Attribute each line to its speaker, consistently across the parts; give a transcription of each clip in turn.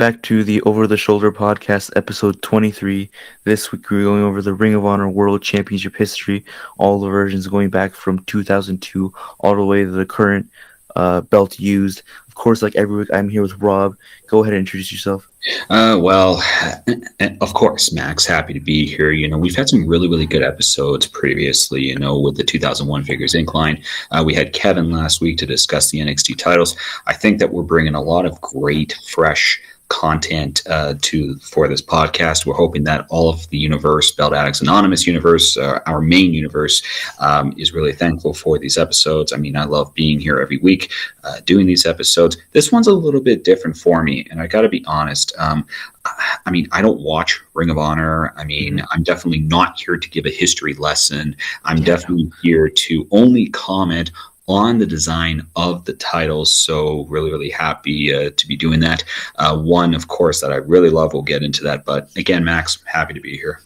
Speaker 1: back to the Over the Shoulder podcast, episode 23. This week we're going over the Ring of Honor World Championship history, all the versions going back from 2002 all the way to the current belt used. Of course, like every week, I'm here with Rob. Go ahead and introduce yourself.
Speaker 2: Well, of course, Max, happy to be here. We've had some really, really good episodes previously, with the 2001 Figures Incline. We had Kevin last week to discuss the NXT titles. I think that we're bringing a lot of great, fresh content for this podcast. We're hoping that all of the universe, Belt Addicts Anonymous universe, our main universe, is really thankful for these episodes. I mean, I love being here every week doing these episodes. This one's a little bit different for me, and I got to be honest. I don't watch Ring of Honor. I'm definitely not here to give a history lesson. I'm definitely here to only comment on the design of the titles. So really, really happy to be doing that. One, of course, that I really love. We'll get into that. But again, Max, I'm happy to be here.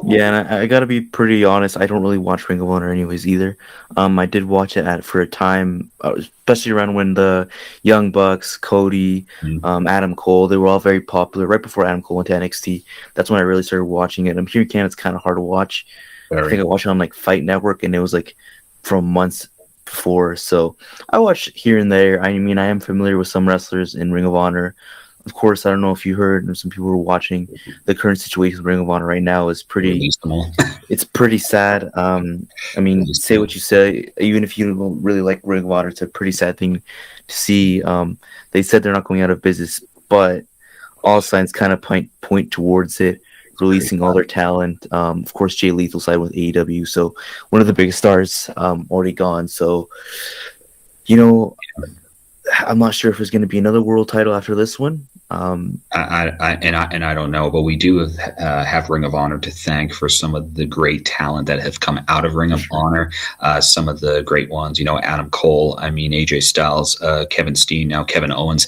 Speaker 1: Yeah, and I gotta be pretty honest. I don't really watch Ring of Honor anyways either. I did watch it for a time, especially around when the Young Bucks, Cody, Adam Cole, they were all very popular. Right before Adam Cole went to NXT, that's when I really started watching it. I'm here in Canada, it's kind of hard to watch. I think I watched it on like Fight Network, and it was like from months before. So I watch here and there. I mean, I am familiar with some wrestlers in Ring of Honor. Of course, I don't know if you heard, some people were watching the current situation with Ring of Honor right now is pretty. It's pretty sad. Say what you say, even if you don't really like Ring of Honor, it's a pretty sad thing to see. They said they're not going out of business, but all signs kind of point towards it, releasing all their talent. Of course, Jay Lethal side with AEW, so one of the biggest stars already gone. So, I'm not sure if there's going to be another world title after this one.
Speaker 2: I don't know, but we do have Ring of Honor to thank for some of the great talent that have come out of Ring of Honor. Some of the great ones, Adam Cole, AJ Styles, Kevin Steen, now Kevin Owens.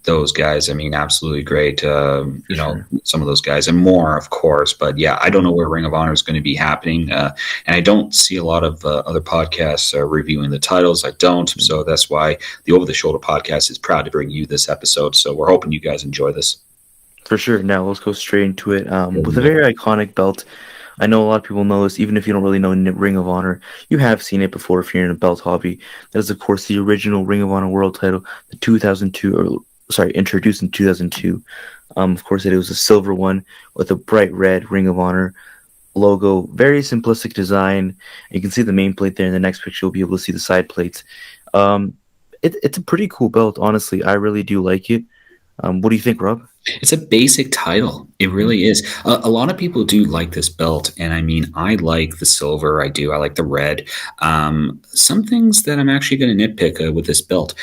Speaker 2: Those guys, absolutely great. Some of those guys and more, of course. But yeah, I don't know where Ring of Honor is going to be happening. And I don't see a lot of other podcasts reviewing the titles. I don't. So that's why the Over the Shoulder podcast is proud to bring you this episode. So we're hoping you guys enjoy this.
Speaker 1: For sure. Now let's go straight into it. With a very iconic belt. I know a lot of people know this, even if you don't really know Ring of Honor. You have seen it before if you're in a belt hobby. That is, of course, the original Ring of Honor World title, the 2002 introduced in 2002. Of course, it was a silver one with a bright red Ring of Honor logo. Very simplistic design. You can see the main plate there. In the next picture, you'll be able to see the side plates. It's a pretty cool belt, honestly. I really do like it. What do you think, Rob?
Speaker 2: It's a basic title. It really is. A lot of people do like this belt, and I like the silver. I do. I like the red. Some things that I'm actually going to nitpick with this belt.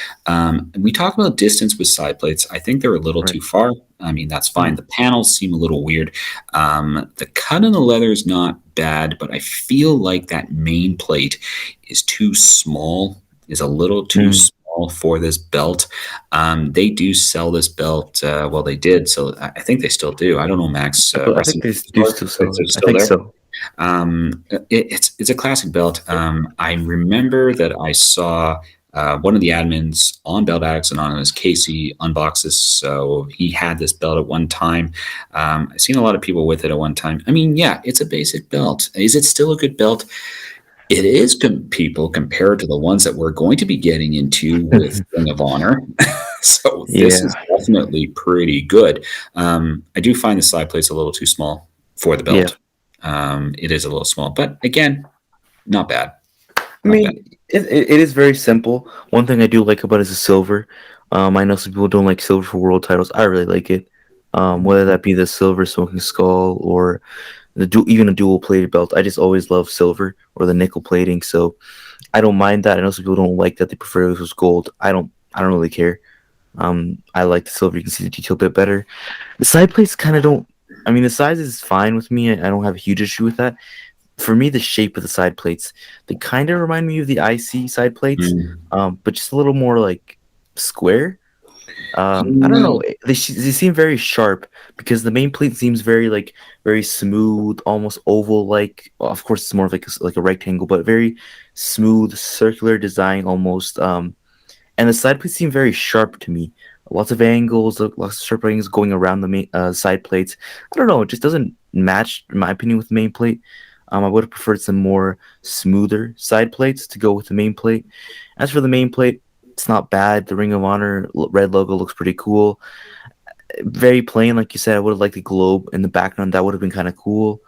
Speaker 2: We talk about distance with side plates. I think they're a little too far. That's fine. The panels seem a little weird. The cut in the leather is not bad, but I feel like that main plate is too small, is a little too small for this belt. They do sell this belt. Well, they did. So I think they still do. I don't know, Max.
Speaker 1: I think they do still sell it. I think so.
Speaker 2: It's a classic belt. I remember that I saw one of the admins on Belt Addicts Anonymous, Casey, unbox this. So he had this belt at one time. I've seen a lot of people with it at one time. Yeah, it's a basic belt. Is it still a good belt? It is, people, compared to the ones that we're going to be getting into with Ring of Honor. So this is definitely pretty good. I do find the side plates a little too small for the belt. Yeah. It is a little small, but again, not bad.
Speaker 1: It is very simple. One thing I do like about it is the silver. I know some people don't like silver for world titles. I really like it. Whether that be the silver Smoking Skull or even a dual plated belt. I just always love silver or the nickel plating, so I don't mind that. I know some people don't like that; they prefer it was gold. I don't really care. I like the silver. You can see the detail a bit better. The side plates kind of don't. The size is fine with me. I don't have a huge issue with that. For me, the shape of the side plates, they kind of remind me of the IC side plates, but just a little more like square. I don't know. They seem very sharp because the main plate seems very smooth, almost oval like. Well, of course, it's more of like a rectangle, but very smooth, circular design almost. And the side plates seem very sharp to me. lots of angles, lots of sharp angles going around the side plates. I don't know, it just doesn't match, in my opinion, with the main plate. I would have preferred some more smoother side plates to go with the main plate. As for the main plate, it's not bad. The Ring of Honor red logo looks pretty cool. Very plain, like you said. I would have liked the globe in the background. That would have been kind of cool.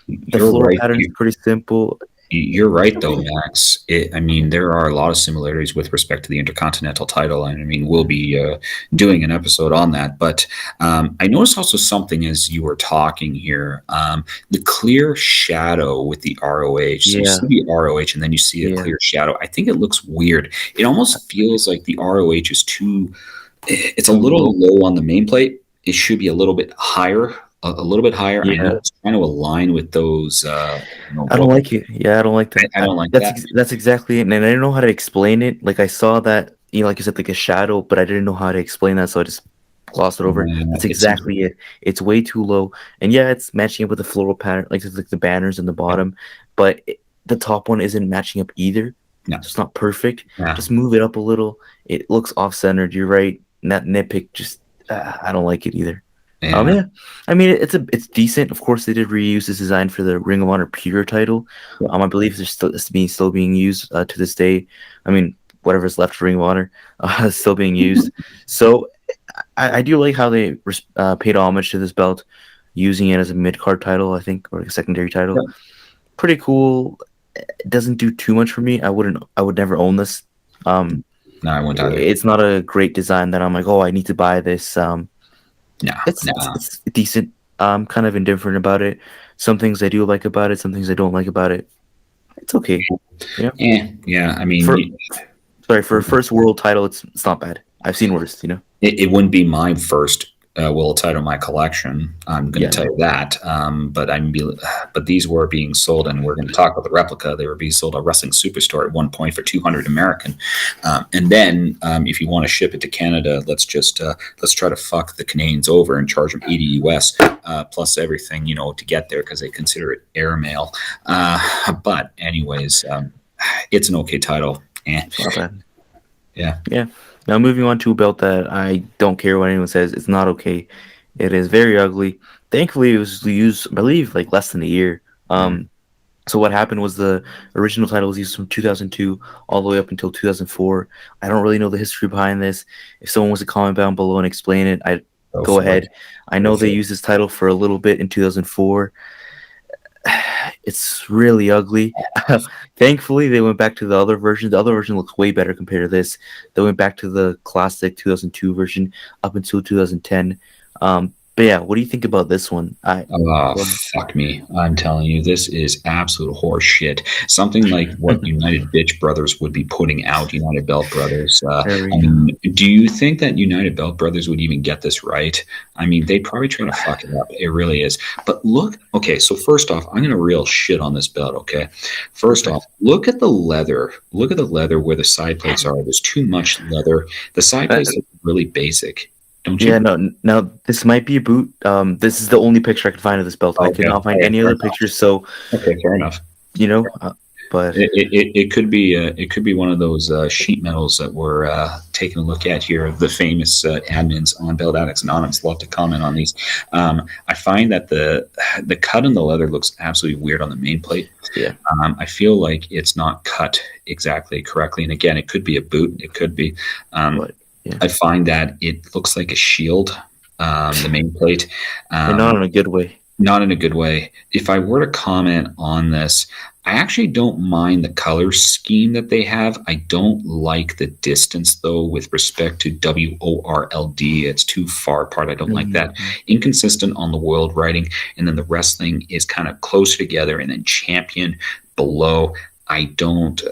Speaker 1: The
Speaker 2: You're
Speaker 1: floral
Speaker 2: right.
Speaker 1: pattern is pretty simple.
Speaker 2: You're right, though, Max. I mean, there are a lot of similarities with respect to the Intercontinental title, and I mean, we'll be doing an episode on that. But I noticed also something as you were talking here: the clear shadow with the ROH. So you
Speaker 1: Yeah,
Speaker 2: see the ROH, and then you see a
Speaker 1: yeah.
Speaker 2: clear shadow. I think it looks weird. It almost feels like the ROH is too. It's a
Speaker 1: Too
Speaker 2: little
Speaker 1: low.
Speaker 2: low on the main plate. It should be a little bit higher. A little bit higher. I know
Speaker 1: Yeah.
Speaker 2: it's trying to align with those.
Speaker 1: I don't like it. Yeah, I don't like that.
Speaker 2: I don't like
Speaker 1: That's
Speaker 2: that.
Speaker 1: that's exactly it, and I didn't know how to explain it. Like I saw that, like you said, like a shadow, but I didn't know how to explain that, so I just glossed it over. That's
Speaker 2: It seems
Speaker 1: exactly it. It's way too low, and yeah, it's matching up with the floral pattern, like the banners in the bottom, but the top one isn't matching up either.
Speaker 2: no,
Speaker 1: So it's not perfect.
Speaker 2: yeah,
Speaker 1: Just move it up a little. It looks off centered. You're right. And that nitpick just I don't like it either.
Speaker 2: yeah,
Speaker 1: Yeah. I mean, it's decent. Of course, they did reuse this design for the Ring of Honor Pure title.
Speaker 2: yeah.
Speaker 1: I believe it's still being used to this day. I mean, whatever's left of Ring of Honor is still being used. So I do like how they paid homage to this belt, using it as a mid card title, I think, or a secondary title.
Speaker 2: Yeah.
Speaker 1: Pretty cool. It doesn't do too much for me. I would never own this. Um,
Speaker 2: No, I won't either.
Speaker 1: it's not a great design that I'm like, oh, I need to buy this.
Speaker 2: No,
Speaker 1: It's it's,
Speaker 2: no.
Speaker 1: it's decent. I'm kind of indifferent about it. Some things I do like about it. Some things I don't like about it. It's okay. You know,
Speaker 2: Yeah. I mean,
Speaker 1: for for a first world title, it's not bad. I've seen worse.
Speaker 2: it wouldn't be my first will title in my collection. I'm going to
Speaker 1: Yeah,
Speaker 2: tell
Speaker 1: no,
Speaker 2: you that. But these were being sold, and we're going to talk about the replica. They were being sold at Wrestling Superstore at one point for 200 American. And then, if you want to ship it to Canada, let's try to fuck the Canadians over and charge them 80 US plus everything to get there because they consider it airmail. But anyways, it's an okay title.
Speaker 1: it's not bad.
Speaker 2: Yeah.
Speaker 1: Yeah. Now moving on to a belt that I don't care what anyone says. It's not okay. It is very ugly. Thankfully, it was used, I believe, like less than a year.
Speaker 2: Mm.
Speaker 1: So what happened was the original title was used from 2002 all the way up until 2004. I don't really know the history behind this. If someone was to comment down below and explain it, I'd
Speaker 2: Go
Speaker 1: go
Speaker 2: for it.
Speaker 1: ahead. I
Speaker 2: Go
Speaker 1: know they
Speaker 2: for it.
Speaker 1: used this title for a little bit in 2004. It's really ugly. Thankfully, they went back to the other version. The other version looks way better compared to this. They went back to the classic 2002 version up until 2010. But yeah, what do you think about this one?
Speaker 2: Oh,
Speaker 1: Go ahead.
Speaker 2: fuck me. I'm telling you, this is absolute horse shit. Something like what United Bitch Brothers would be putting out, United Belt Brothers.
Speaker 1: There we
Speaker 2: I
Speaker 1: go.
Speaker 2: mean, do you think that United Belt Brothers would even get this right? I mean, they'd probably try to fuck it up. It really is. But look, okay, so first off, I'm going to real shit on this belt, okay? First
Speaker 1: Okay.
Speaker 2: off, look at the leather. Look at the leather where the side plates are. There's too much leather. The side
Speaker 1: Uh,
Speaker 2: plates look really basic, don't
Speaker 1: yeah,
Speaker 2: you?
Speaker 1: no, now this might be a boot. This is the only picture I could find of this belt. I could
Speaker 2: Okay.
Speaker 1: not find
Speaker 2: All right,
Speaker 1: any
Speaker 2: fair
Speaker 1: other
Speaker 2: enough.
Speaker 1: pictures. So,
Speaker 2: Okay, fair enough.
Speaker 1: you know, but
Speaker 2: It could be one of those sheet metals that we're taking a look at here. The famous admins on Belt Addicts Anonymous love to comment on these. I find that the cut in the leather looks absolutely weird on the main plate.
Speaker 1: yeah,
Speaker 2: I feel like it's not cut exactly correctly. And again, it could be a boot. It could be.
Speaker 1: but yeah,
Speaker 2: I find that it looks like a shield. The main plate.
Speaker 1: and not in a good way.
Speaker 2: Not in a good way. If I were to comment on this, I actually don't mind the color scheme that they have. I don't like the distance, though, with respect to WORLD. It's too far apart. I don't like that.
Speaker 1: Mhm.
Speaker 2: Inconsistent on the world writing, and then the wrestling is kind of closer together, and then champion below. I don't,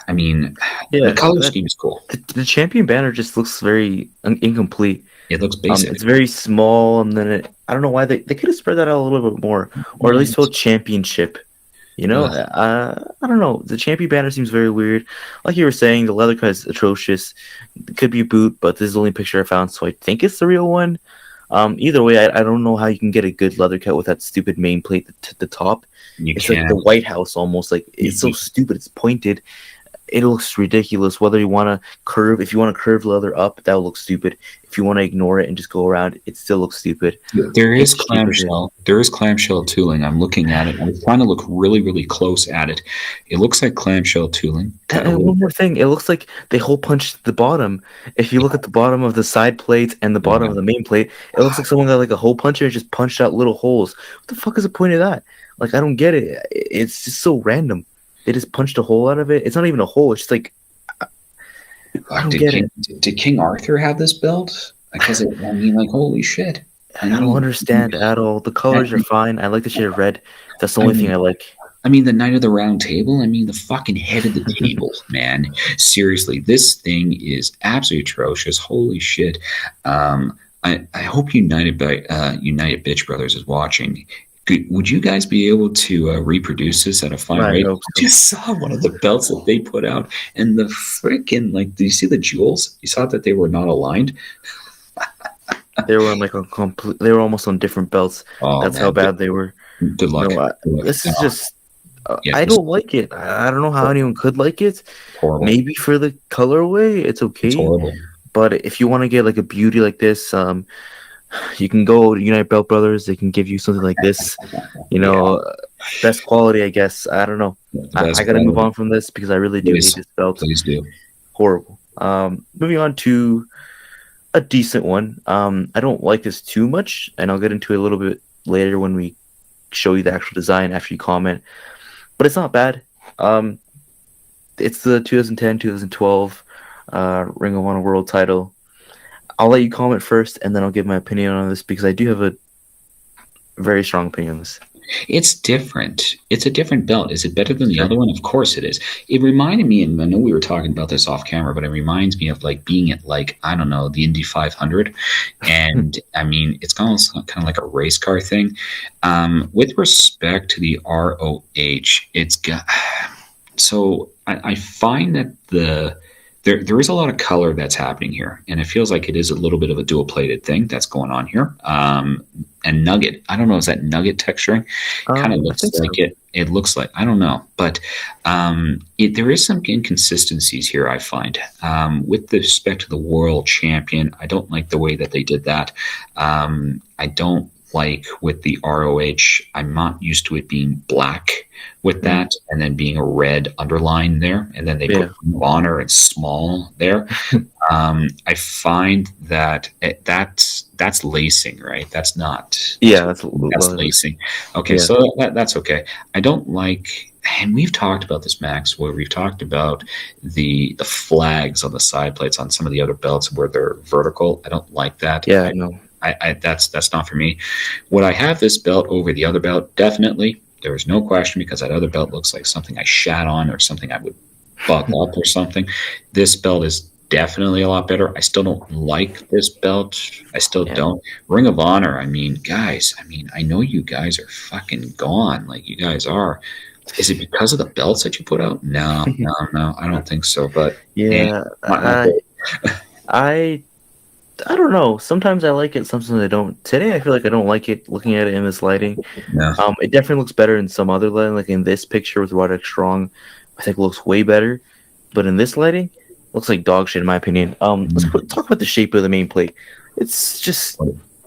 Speaker 2: I mean, the
Speaker 1: Yeah,
Speaker 2: color scheme is cool.
Speaker 1: the champion banner just looks very incomplete.
Speaker 2: It looks basic.
Speaker 1: It's very small, and then I don't know why they could have spread that out a little bit more, or at least told championship.
Speaker 2: Ugh.
Speaker 1: I don't know. The champion banner seems very weird. Like you were saying, the leather cut is atrocious. It could be a boot, but this is the only picture I found, so I think it's the real one. Either way, I don't know how you can get a good leather cut with that stupid main plate at the top.
Speaker 2: You
Speaker 1: It's like
Speaker 2: can.
Speaker 1: the White House almost. Like it's so stupid. It's pointed. it looks ridiculous. Whether you want to curve, if you want to curve leather up, that will look stupid. If you want to ignore it and just go around, it still looks stupid.
Speaker 2: There is
Speaker 1: It's cheap as it.
Speaker 2: clamshell. There is clamshell tooling. I'm looking at it. I'm trying to look really, really close at it. It looks like clamshell tooling. Got a
Speaker 1: And
Speaker 2: little
Speaker 1: one more thing, it looks like they hole punched the bottom. If you look at the bottom of the side plates and the bottom
Speaker 2: yeah.
Speaker 1: of the main plate, it looks like someone got like a hole puncher and just punched out little holes. What the fuck is the point of that? Like, I don't get it. It's just so random. They just punched a hole out of it. It's not even a hole. It's just like I don't get it.
Speaker 2: Did King Arthur have this belt? Because I mean, like, holy shit.
Speaker 1: I don't understand at all. The colors are fine. I like the shade of red. That's the only thing I like.
Speaker 2: I mean, the Knight of the Round Table. I mean, the fucking head of the table, man. Seriously, this thing is absolutely atrocious. Holy shit. I hope United Bitch Brothers is watching. Would you guys be able to reproduce this at a fine rate?
Speaker 1: I
Speaker 2: I just saw one of the belts that they put out, and the freaking, like, do you see the jewels? You saw that they were not aligned.
Speaker 1: They were on like a complete. They were almost on different belts.
Speaker 2: Oh,
Speaker 1: That's
Speaker 2: man.
Speaker 1: how bad they were.
Speaker 2: Good luck.
Speaker 1: No,
Speaker 2: Good luck.
Speaker 1: this is just.
Speaker 2: Yeah,
Speaker 1: I don't like it. I don't know how anyone could like it.
Speaker 2: horrible.
Speaker 1: Maybe for the colorway, it's okay.
Speaker 2: It's horrible.
Speaker 1: But if you want to get like a beauty like this, you can go to United Belt Brothers. They can give you something like this. You know, best quality, I guess. I don't know. I got to move on from this because I really do hate this belt.
Speaker 2: Please do.
Speaker 1: Horrible. Moving on to a decent one. I don't like this too much, and I'll get into it a little bit later when we show you the actual design after you comment. But it's not bad. It's the 2010-2012 Ring of Honor World title. I'll let you comment first, and then I'll give my opinion on this because I do have a very strong opinion on this.
Speaker 2: It's different. It's a different belt. Is it better than the other one? Of course it is. It reminded me, and I know we were talking about this off camera, but it reminds me of like being at, like, I don't know, the Indy 500. And I mean, it's almost kind of like a race car thing. With respect to the ROH, it's got, so I find that there is a lot of color that's happening here, and it feels like it is a little bit of a dual plated thing that's going on here. And nugget, I don't know, is that nugget texturing? Kind of looks like so. It looks like, I don't know, but there is some inconsistencies here, I find. With respect to the world champion, I don't like the way that they did that. I don't like with the ROH, I'm not used to it being black with that, and then being a red underline there, and then they put honor and small there. I find that that's lacing, right? That's not.
Speaker 1: Yeah,
Speaker 2: that's lacing. Okay, so that's okay. I don't like, and we've talked about this, Max, where we've talked about the flags on the side plates on some of the other belts where they're vertical. I don't like that.
Speaker 1: Yeah, I know.
Speaker 2: That's not for me. Would I have this belt over the other belt? Definitely. There is no question, because that other belt looks like something I shat on or something I would buckle up or something. This belt is definitely a lot better. I still don't like this belt. I still don't. Ring of Honor, I mean, guys, I know you guys are fucking gone. Like, you guys are. Is it because of the belts that you put out? No, I don't think so. But
Speaker 1: yeah, I don't know. Sometimes I like it, sometimes I don't. Today, I feel like I don't like it looking at it in this lighting.
Speaker 2: No.
Speaker 1: It definitely looks better in some other lighting, like in this picture with Roderick Strong. I think it looks way better. But in this lighting, it looks like dog shit, in my opinion. Let's talk about the shape of the main plate. It's just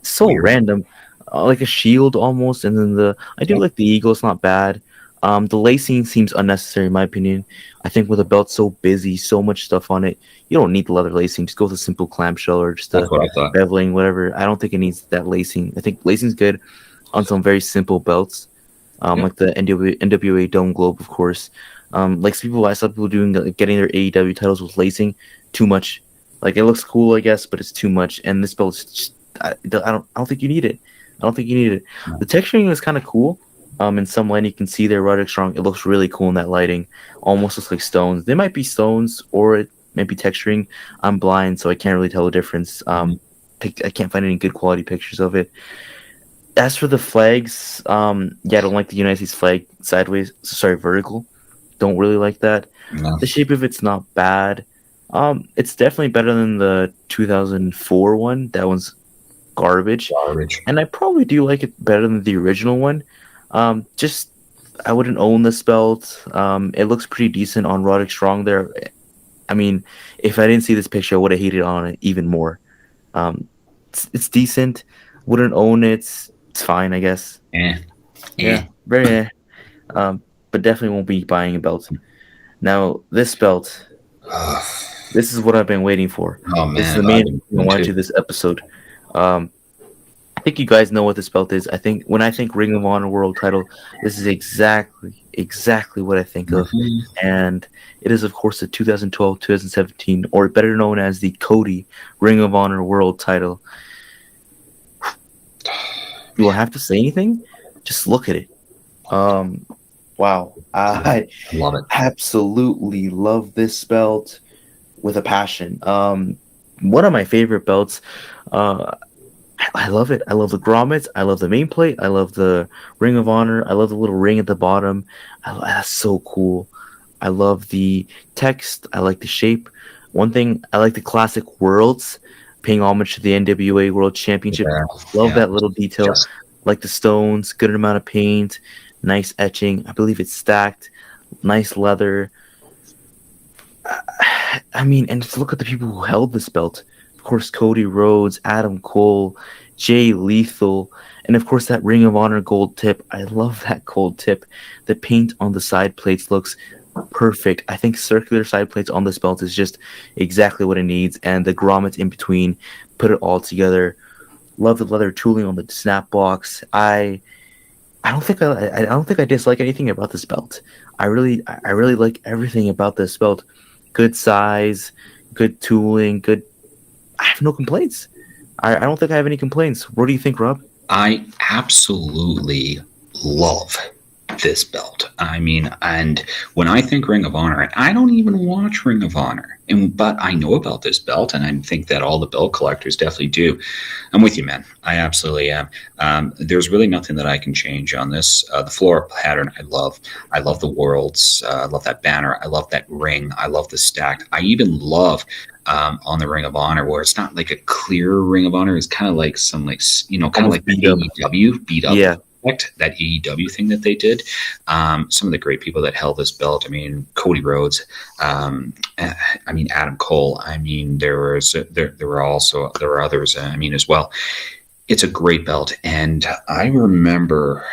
Speaker 1: so random. Like a shield almost. And then I do like the eagle. It's not bad. The lacing seems unnecessary, in my opinion. I think with a belt so busy, so much stuff on it, you don't need the leather lacing. Just go with a simple clamshell or just a beveling, whatever. I don't think it needs that lacing. I think lacing's good on some very simple belts, like the NWA Dome Globe, of course. Like I saw people doing getting their AEW titles with lacing too much. Like, it looks cool, I guess, but it's too much. And this belt is just, I don't think you need it. I don't think you need it. The texturing is kind of cool. In some lighting, you can see there, Roderick Strong. It looks really cool in that lighting. Almost looks like stones. They might be stones, or it might be texturing. I'm blind, so I can't really tell the difference. I can't find any good quality pictures of it. As for the flags, I don't like the United States flag vertical. Don't really like that.
Speaker 2: No.
Speaker 1: The shape of it's not bad. It's definitely better than the 2004 one. That one's garbage. And I probably do like it better than the original one. I wouldn't own this belt. It looks pretty decent on Roderick Strong there. I mean, if I didn't see this picture, I would have hated on it even more. Um, it's decent. Wouldn't own it. It's fine, I guess.
Speaker 2: Eh,
Speaker 1: Yeah,
Speaker 2: eh.
Speaker 1: very. But definitely won't be buying a belt. Now, this belt. This is what I've been waiting for.
Speaker 2: Oh
Speaker 1: This is
Speaker 2: man,
Speaker 1: the
Speaker 2: I've
Speaker 1: main
Speaker 2: been
Speaker 1: reason I wanted to
Speaker 2: too.
Speaker 1: do this episode. Um, I think you guys know what this belt is. I think when I think Ring of Honor World Title, this is exactly what I think of,
Speaker 2: Mhm.
Speaker 1: and it is of course the 2012-2017, or better known as the Cody Ring of Honor World Title. Do I have to say anything? Just look at it. Um, wow, I
Speaker 2: I love it.
Speaker 1: absolutely love this belt with a passion. One of my favorite belts. Uh, I love it. I love the grommets. I love the main plate. I love the Ring of Honor. I love the little ring at the bottom. That's so cool. I love the text. I like the shape. One thing, I like the classic worlds, paying homage to the NWA World Championship.
Speaker 2: Yeah,
Speaker 1: Love
Speaker 2: yeah.
Speaker 1: that little detail.
Speaker 2: Just
Speaker 1: Like the stones, good amount of paint, nice etching. I believe it's stacked. Nice leather. I mean, and just look at the people who held this belt. Of course, Cody Rhodes, Adam Cole, Jay Lethal, and of course that Ring of Honor gold tip. I love that gold tip. The paint on the side plates looks perfect. I think circular side plates on this belt is just exactly what it needs, and the grommets in between put it all together. Love the leather tooling on the snap box. I don't think I dislike anything about this belt. I really like everything about this belt. Good size, good tooling, good. I have no complaints. I don't think I have any complaints. What do you think, Rob?
Speaker 2: I absolutely love this belt. I mean, and when I think Ring of Honor, and I don't even watch Ring of Honor, but I know about this belt, and I think that all the belt collectors definitely do. I'm with you, man. I absolutely am. There's really nothing that I can change on this. The floral pattern, I love. I love the worlds. I love that banner. I love that ring. I love the stack. I even love on the Ring of Honor, where it's not like a clear Ring of Honor. It's kind of like some kind of
Speaker 1: Almost
Speaker 2: like the
Speaker 1: beat up.
Speaker 2: AEW beat up
Speaker 1: Yeah,
Speaker 2: effect, that AEW thing that they did. Some of the great people that held this belt. I mean, Cody Rhodes. I mean, Adam Cole. I mean, there were others. I mean, as well. It's a great belt, and I remember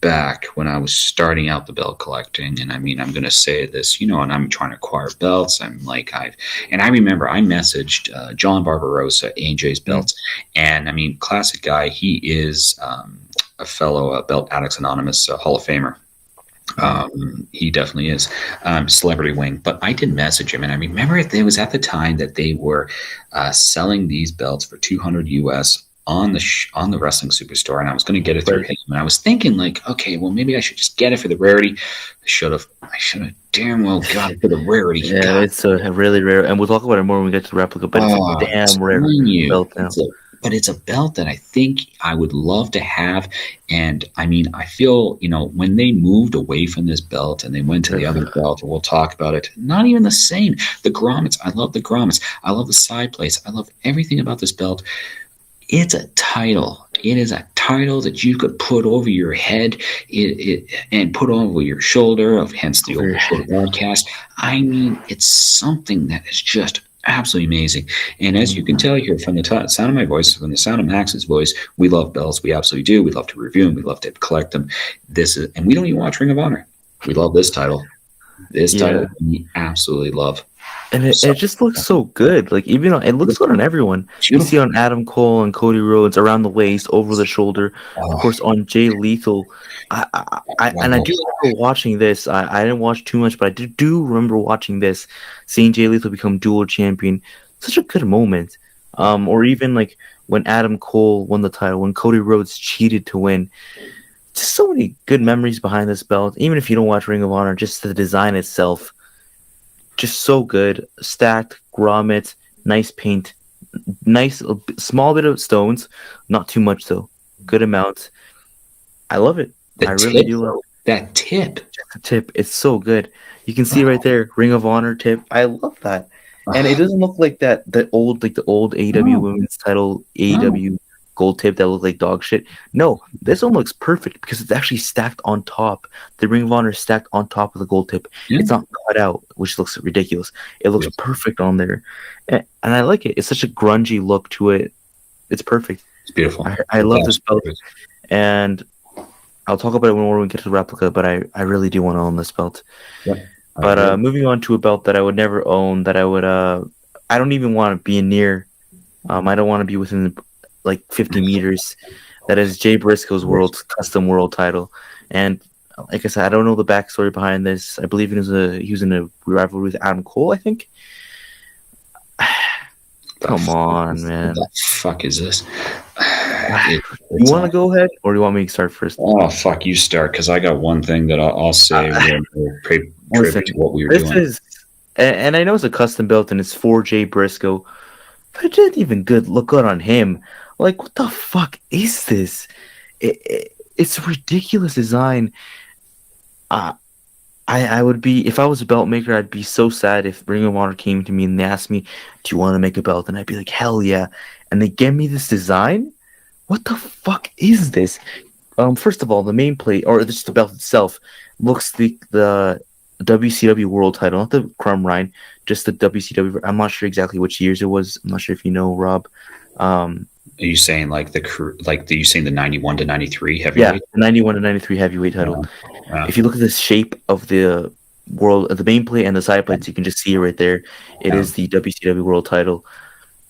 Speaker 2: back when I was starting out the belt collecting, and I mean, I'm going to say this, and I'm trying to acquire belts. And I remember I messaged John Barbarossa, AJ's
Speaker 1: mm,
Speaker 2: belts, and I mean, classic guy. He is a fellow Belt Addicts Anonymous Hall of Famer.
Speaker 1: mm.
Speaker 2: He definitely is celebrity wing, but I did message him, and I remember it was at the time that they were selling these belts for 200 US on on the Wrestling Superstore, and I was going to get it through
Speaker 1: Right.
Speaker 2: him. And I was thinking, like, okay, well, maybe I should just get it for the rarity. I should have damn well got it for the rarity.
Speaker 1: Yeah,
Speaker 2: God,
Speaker 1: it's a really rare, and we'll talk about it more when we get to the replica. But it's a
Speaker 2: oh, I'm
Speaker 1: damn rare
Speaker 2: telling you,
Speaker 1: belt now.
Speaker 2: but it's a belt that I think I would love to have. And I mean, I feel, when they moved away from this belt and they went to the other belt, and we'll talk about it, not even the same. The grommets, I love the grommets. I love the side plates. I love everything about this belt. It's a title. It is a title that you could put over your head and put over your shoulder, hence the
Speaker 1: Over your
Speaker 2: overshoulder
Speaker 1: head.
Speaker 2: broadcast. I mean, it's something that is just absolutely amazing. And as you can tell here from the sound of my voice, from the sound of Max's voice, we love belts. We absolutely do. We love to review them. We love to collect them. And we don't even watch Ring of Honor. We love this title. This
Speaker 1: Yeah.
Speaker 2: title we absolutely love.
Speaker 1: And
Speaker 2: So
Speaker 1: it just looks so good. Like even it looks good on everyone. You see
Speaker 2: beautiful.
Speaker 1: on Adam Cole and Cody Rhodes around the waist, over the shoulder. Of
Speaker 2: Oh,
Speaker 1: course, on Jay Lethal. And I
Speaker 2: wow.
Speaker 1: do remember watching this. I didn't watch too much, but I do remember watching this, seeing Jay Lethal become dual champion. Such a good moment. Or even like when Adam Cole won the title, when Cody Rhodes cheated to win. Just so many good memories behind this belt. Even if you don't watch Ring of Honor, just the design itself just so good. Stacked grommet, nice paint, nice small bit of stones, not too much though. Good amount. I love it.
Speaker 2: The
Speaker 1: I really
Speaker 2: tip,
Speaker 1: do love
Speaker 2: though, that tip.
Speaker 1: the tip. It's so good. You can see right there, Ring of Honor tip. I love that. And it
Speaker 2: Oh,
Speaker 1: doesn't look like that the old AEW
Speaker 2: no,
Speaker 1: women's title
Speaker 2: no.
Speaker 1: AEW. gold tip that look like dog shit. No, this one looks perfect because it's actually stacked on top. The Ring of Honor is stacked on top of the gold tip.
Speaker 2: Yeah.
Speaker 1: It's not cut out, which looks ridiculous. It looks perfect on there, and I like it. It's such a grungy look to it. It's perfect.
Speaker 2: It's beautiful.
Speaker 1: I love this belt, and I'll talk about it when we get to the replica. But I really do want to own this belt.
Speaker 2: Yep.
Speaker 1: But moving on to a belt that I would never own, that I don't even want to be near. I don't want to be within like 50 meters. That is Jay Briscoe's custom world title, and like I said, I don't know the backstory behind this. I believe he was in a rivalry with Adam Cole. I think. Come on, man.
Speaker 2: What the fuck is this?
Speaker 1: You want to go ahead, or do you want me to start first?
Speaker 2: Oh, fuck, you start, because I got one thing that I'll say tribute to what we were doing.
Speaker 1: And I know it's a custom built, and it's for Jay Briscoe, but it didn't even look good on him. Like, what the fuck is this? It's a ridiculous design. I would be, if I was a belt maker, I'd be so sad if Ring of Honor came to me and they asked me, "Do you want to make a belt?" And I'd be like, "Hell yeah!" And they give me this design. What the fuck is this? First of all, the main plate, or just the belt itself, looks the WCW World Title, not the Crumb Rhine, just the WCW. I'm not sure exactly which years it was. I'm not sure if you know, Rob.
Speaker 2: Are you saying you saying the 91 to 93 heavyweight?
Speaker 1: Yeah, the 91 to 93 heavyweight title.
Speaker 2: Yeah.
Speaker 1: If you look at the shape of the the main plate and the side plates, you can just see it right there. It is the WCW World Title,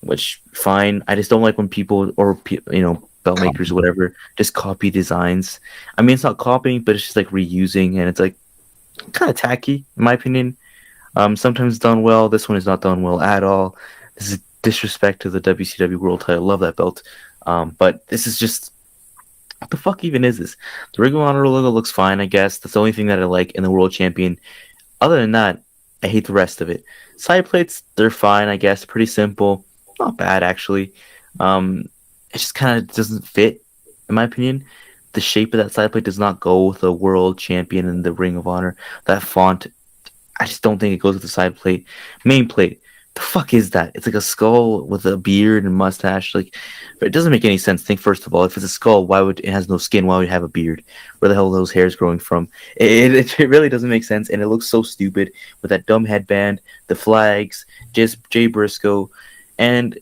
Speaker 1: which fine. I just don't like when people or belt makers or whatever just copy designs. I mean, it's not copying, but it's just like reusing, and it's like kind of tacky in my opinion. Sometimes done well. This one is not done well at all. This is disrespect to the WCW World Title. Love that belt, but this is just, what the fuck even is this? The Ring of Honor logo looks fine, I guess. That's the only thing that I like in the World Champion. Other than that, I hate the rest of it. Side plates, they're fine, I guess. Pretty simple. Not bad, actually. It just kind of doesn't fit, in my opinion. The shape of that side plate does not go with the World Champion and the Ring of Honor. That font, I just don't think it goes with the side plate. Main plate, the fuck is that? It's like a skull with a beard and mustache. Like, but it doesn't make any sense. Think first of all, if it's a skull, it has no skin? Why would it have a beard? Where the hell are those hairs growing from? It really doesn't make sense, and it looks so stupid with that dumb headband, the flags, just Jay Briscoe, and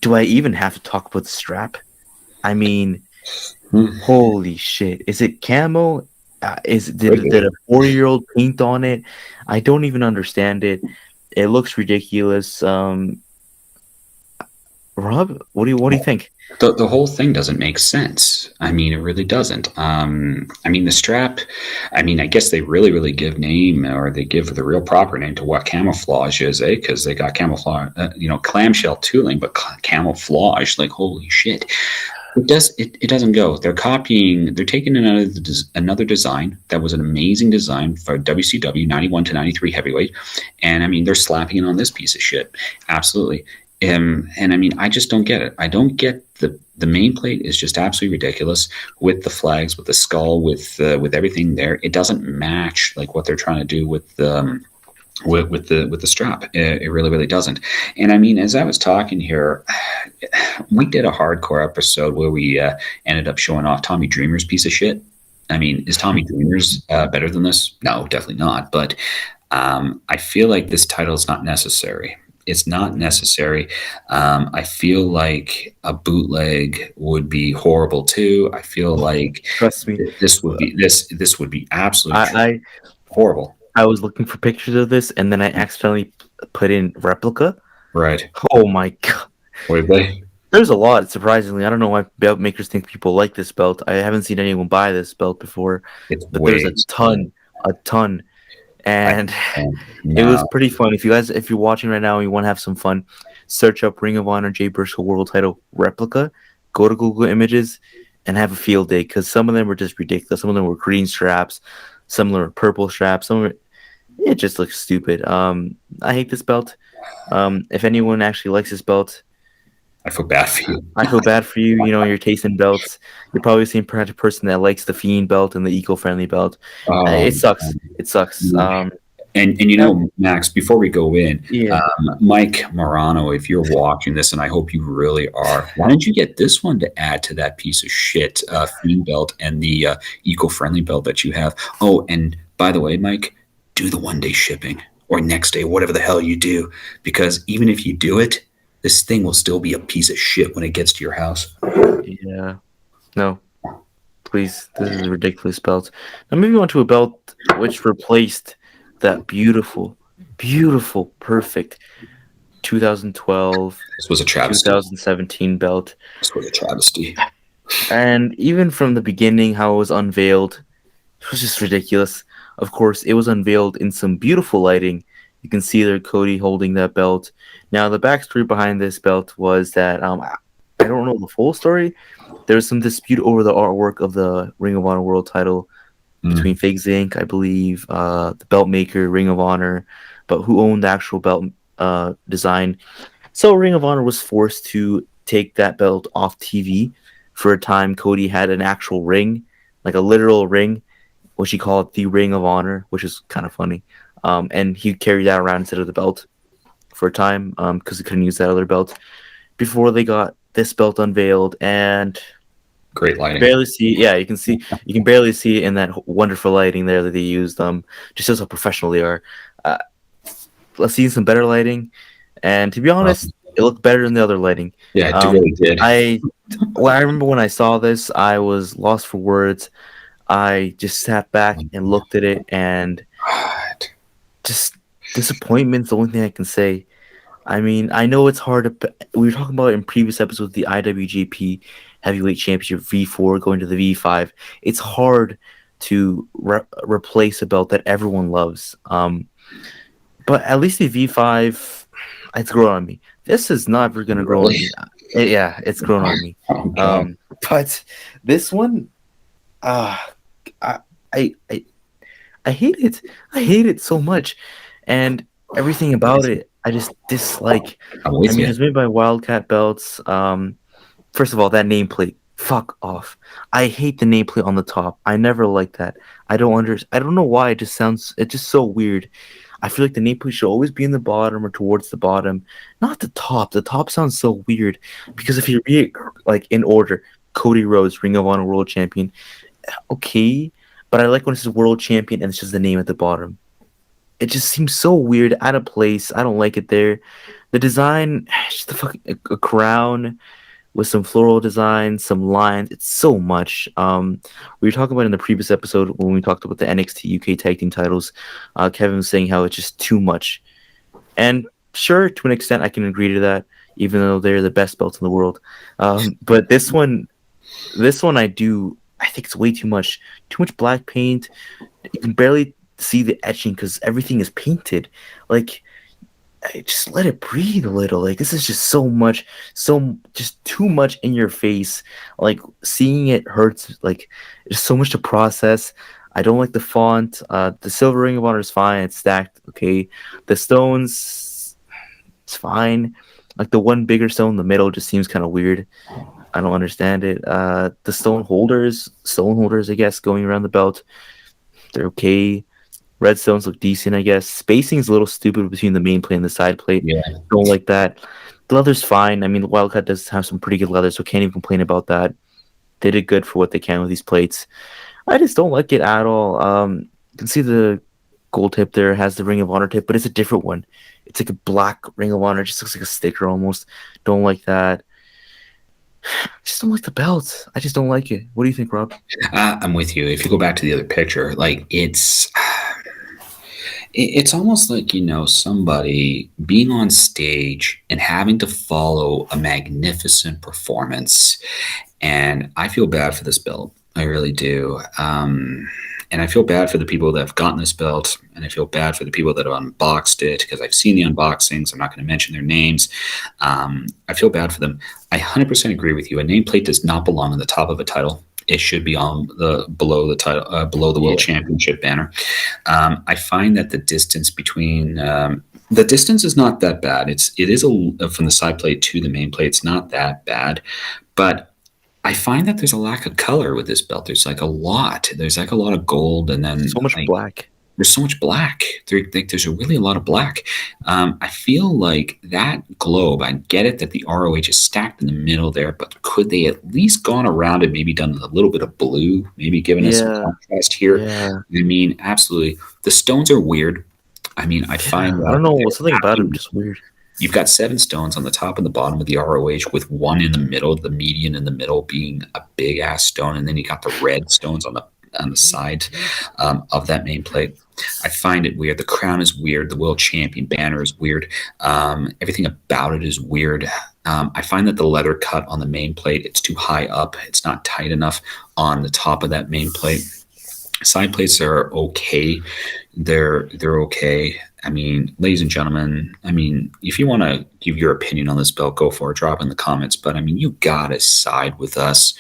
Speaker 1: do I even have to talk about the strap? I mean, holy shit! Is it camo? Did a 4-year-old paint on it? I don't even understand it. It looks ridiculous. Rob, what do you think?
Speaker 2: The whole thing doesn't make sense. I mean, it really doesn't. I mean, the strap, I mean, I guess they really give name, or they give the real proper name to what camouflage is, because they got camouflage, clamshell tooling, but camouflage, like, holy shit. It doesn't go. They're taking another design that was an amazing design for WCW 91 to 93 heavyweight, and I mean, they're slapping it on this piece of shit. Absolutely. And I mean, I just don't get it. I don't get the main plate is just absolutely ridiculous, with the flags, with the skull, with everything there. It doesn't match like what they're trying to do with the strap. It really doesn't. And I mean, as I was talking here, we did a hardcore episode where we ended up showing off Tommy Dreamer's piece of shit. I mean, is Tommy Dreamer's better than this? No, definitely not. But I feel like this title is not necessary. It's not necessary. I feel like a bootleg would be horrible too. I feel like,
Speaker 1: trust me,
Speaker 2: this would be absolutely horrible.
Speaker 1: I was looking for pictures of this, and then I accidentally put in replica.
Speaker 2: Right.
Speaker 1: Oh my god.
Speaker 2: Were they?
Speaker 1: There's a lot, surprisingly. I don't know why belt makers think people like this belt. I haven't seen anyone buy this belt before. But there's a ton. And it was pretty fun. If you're watching right now and you want to have some fun, search up Ring of Honor Jay Briscoe World Title replica. Go to Google Images and have a field day, because some of them were just ridiculous. Some of them were green straps. Some of them were purple straps. It just looks stupid. I hate this belt. If anyone actually likes this belt,
Speaker 2: I feel bad for you.
Speaker 1: I feel bad for you. You're tasting belts. You're probably the same kind of person that likes the Fiend belt and the eco-friendly belt. It sucks. It sucks.
Speaker 2: And Max, before we go in,
Speaker 1: Yeah,
Speaker 2: Mike Morano, if you're watching this, and I hope you really are, why don't you get this one to add to that piece of shit Fiend belt and the eco-friendly belt that you have? Oh, and by the way, Mike, do the 1 day shipping or next day, whatever the hell you do, because even if you do it, this thing will still be a piece of shit when it gets to your house.
Speaker 1: yeah. No, please, this is a ridiculous belt. Now moving on to a belt which replaced that beautiful, beautiful, perfect 2012,
Speaker 2: This was a travesty.
Speaker 1: 2017 belt.
Speaker 2: This was a travesty.
Speaker 1: And even from the beginning, how it was unveiled, it was just ridiculous. Of course, it was unveiled in some beautiful lighting. You can see there Cody holding that belt. Now, the backstory behind this belt was that I don't know the full story. There was some dispute over the artwork of the Ring of Honor World title between
Speaker 2: Mm.
Speaker 1: Figs Inc., I believe, the belt maker, Ring of Honor, but who owned the actual belt design. So Ring of Honor was forced to take that belt off TV. For a time, Cody had an actual ring, like a literal ring, which he called the Ring of Honor, which is kind of funny. And he carried that around instead of the belt for a time because he couldn't use that other belt before they got this belt unveiled. And
Speaker 2: Great lighting.
Speaker 1: barely see, yeah, you can barely see it in that wonderful lighting there that they used. Just shows how professional they are. Uh, let's see some better lighting. And to be honest, it looked better than the other lighting.
Speaker 2: Yeah, it
Speaker 1: Um,
Speaker 2: really did.
Speaker 1: I remember when I saw this, I was lost for words. I just sat back and looked at it, and
Speaker 2: God.
Speaker 1: just disappointment's the only thing I can say. I mean, I know it's hard to. We were talking about in previous episodes the IWGP Heavyweight Championship V4 going to the V5. It's hard to replace a belt that everyone loves. But at least the V5, it's grown on me. This is never gonna grow on
Speaker 2: Really?
Speaker 1: me. Yeah, it's grown on me.
Speaker 2: Oh, God.
Speaker 1: But this one, uh, I, I, I, I hate it. I hate it so much, and everything about it, I just dislike.
Speaker 2: I'm
Speaker 1: I
Speaker 2: with
Speaker 1: mean,
Speaker 2: you.
Speaker 1: it's made by Wildcat Belts. First of all, that nameplate, fuck off. I hate the nameplate on the top. I never liked that. I don't know why. It just sounds. It's just so weird. I feel like the nameplate should always be in the bottom or towards the bottom, not the top. The top sounds so weird because if you read it like in order, Cody Rhodes, Ring of Honor World Champion, okay, but I like when it says World Champion and it's just the name at the bottom. It just seems so weird, out of place. I don't like it there. The design, just the fucking a crown with some floral design, some lines. It's so much. We were talking about in the previous episode when we talked about the NXT UK tag team titles. Kevin was saying how it's just too much, and sure, to an extent, I can agree to that. Even though they're the best belts in the world, but this one, I do. I think it's way too much. Too much black paint. You can barely see the etching because everything is painted. Like just let it breathe a little. Like this is just so much, so just too much in your face. Like seeing it hurts. Like there's so much to process. I don't like the font. The silver ring of honor is fine. It's stacked. Okay. The stones, it's fine. Like the one bigger stone in the middle just seems kind of weird. I don't understand it. The stone holders, I guess, going around the belt, they're okay. Red stones look decent, I guess. Spacing is a little stupid between the main plate and the side plate.
Speaker 2: Yeah.
Speaker 1: Don't like that. The leather's fine. I mean, the Wildcat does have some pretty good leather, so can't even complain about that. They did good for what they can with these plates. I just don't like it at all. You can see the gold tip there has the Ring of Honor tip, but it's a different one. It's like a black Ring of Honor. It just looks like a sticker almost. Don't like that. Just don't like the belt. I just don't like it. What do you think, Rob?
Speaker 2: I'm with you. If you go back to the other picture, like it's almost like somebody being on stage and having to follow a magnificent performance, and I feel bad for this belt. I really do. And I feel bad for the people that have gotten this belt, and I feel bad for the people that have unboxed it because I've seen the unboxings. I'm not going to mention their names. I feel bad for them. I 100% agree with you. A nameplate does not belong on the top of a title. It should be on the below the title, below the World
Speaker 1: Yeah.
Speaker 2: Championship banner. I find that the distance between the distance is not that bad. It is from the side plate to the main plate. It's not that bad, but I find that there's a lack of color with this belt. There's like a lot. There's like a lot of gold, and then
Speaker 1: So much
Speaker 2: like
Speaker 1: black.
Speaker 2: there's so much black. There's really a lot of black. I feel like that globe. I get it that the ROH is stacked in the middle there, but could they at least gone around and maybe done a little bit of blue, maybe given us some
Speaker 1: Yeah,
Speaker 2: contrast here?
Speaker 1: yeah,
Speaker 2: I mean, absolutely. The stones are weird. I mean, I find
Speaker 1: yeah. I don't
Speaker 2: that
Speaker 1: know.
Speaker 2: they're
Speaker 1: Something about him
Speaker 2: absolutely.
Speaker 1: just weird.
Speaker 2: You've got seven stones on the top and the bottom of the ROH, with one in the middle, the median in the middle being a big ass stone, and then you got the red stones on the side of that main plate. I find it weird. The crown is weird. The world champion banner is weird. Everything about it is weird. I find that the leather cut on the main plate, it's too high up. It's not tight enough on the top of that main plate. Side plates are okay. They're okay. I mean, ladies and gentlemen, I mean, if you want to give your opinion on this belt, go for it. Drop in the comments. But I mean, you gotta side with us.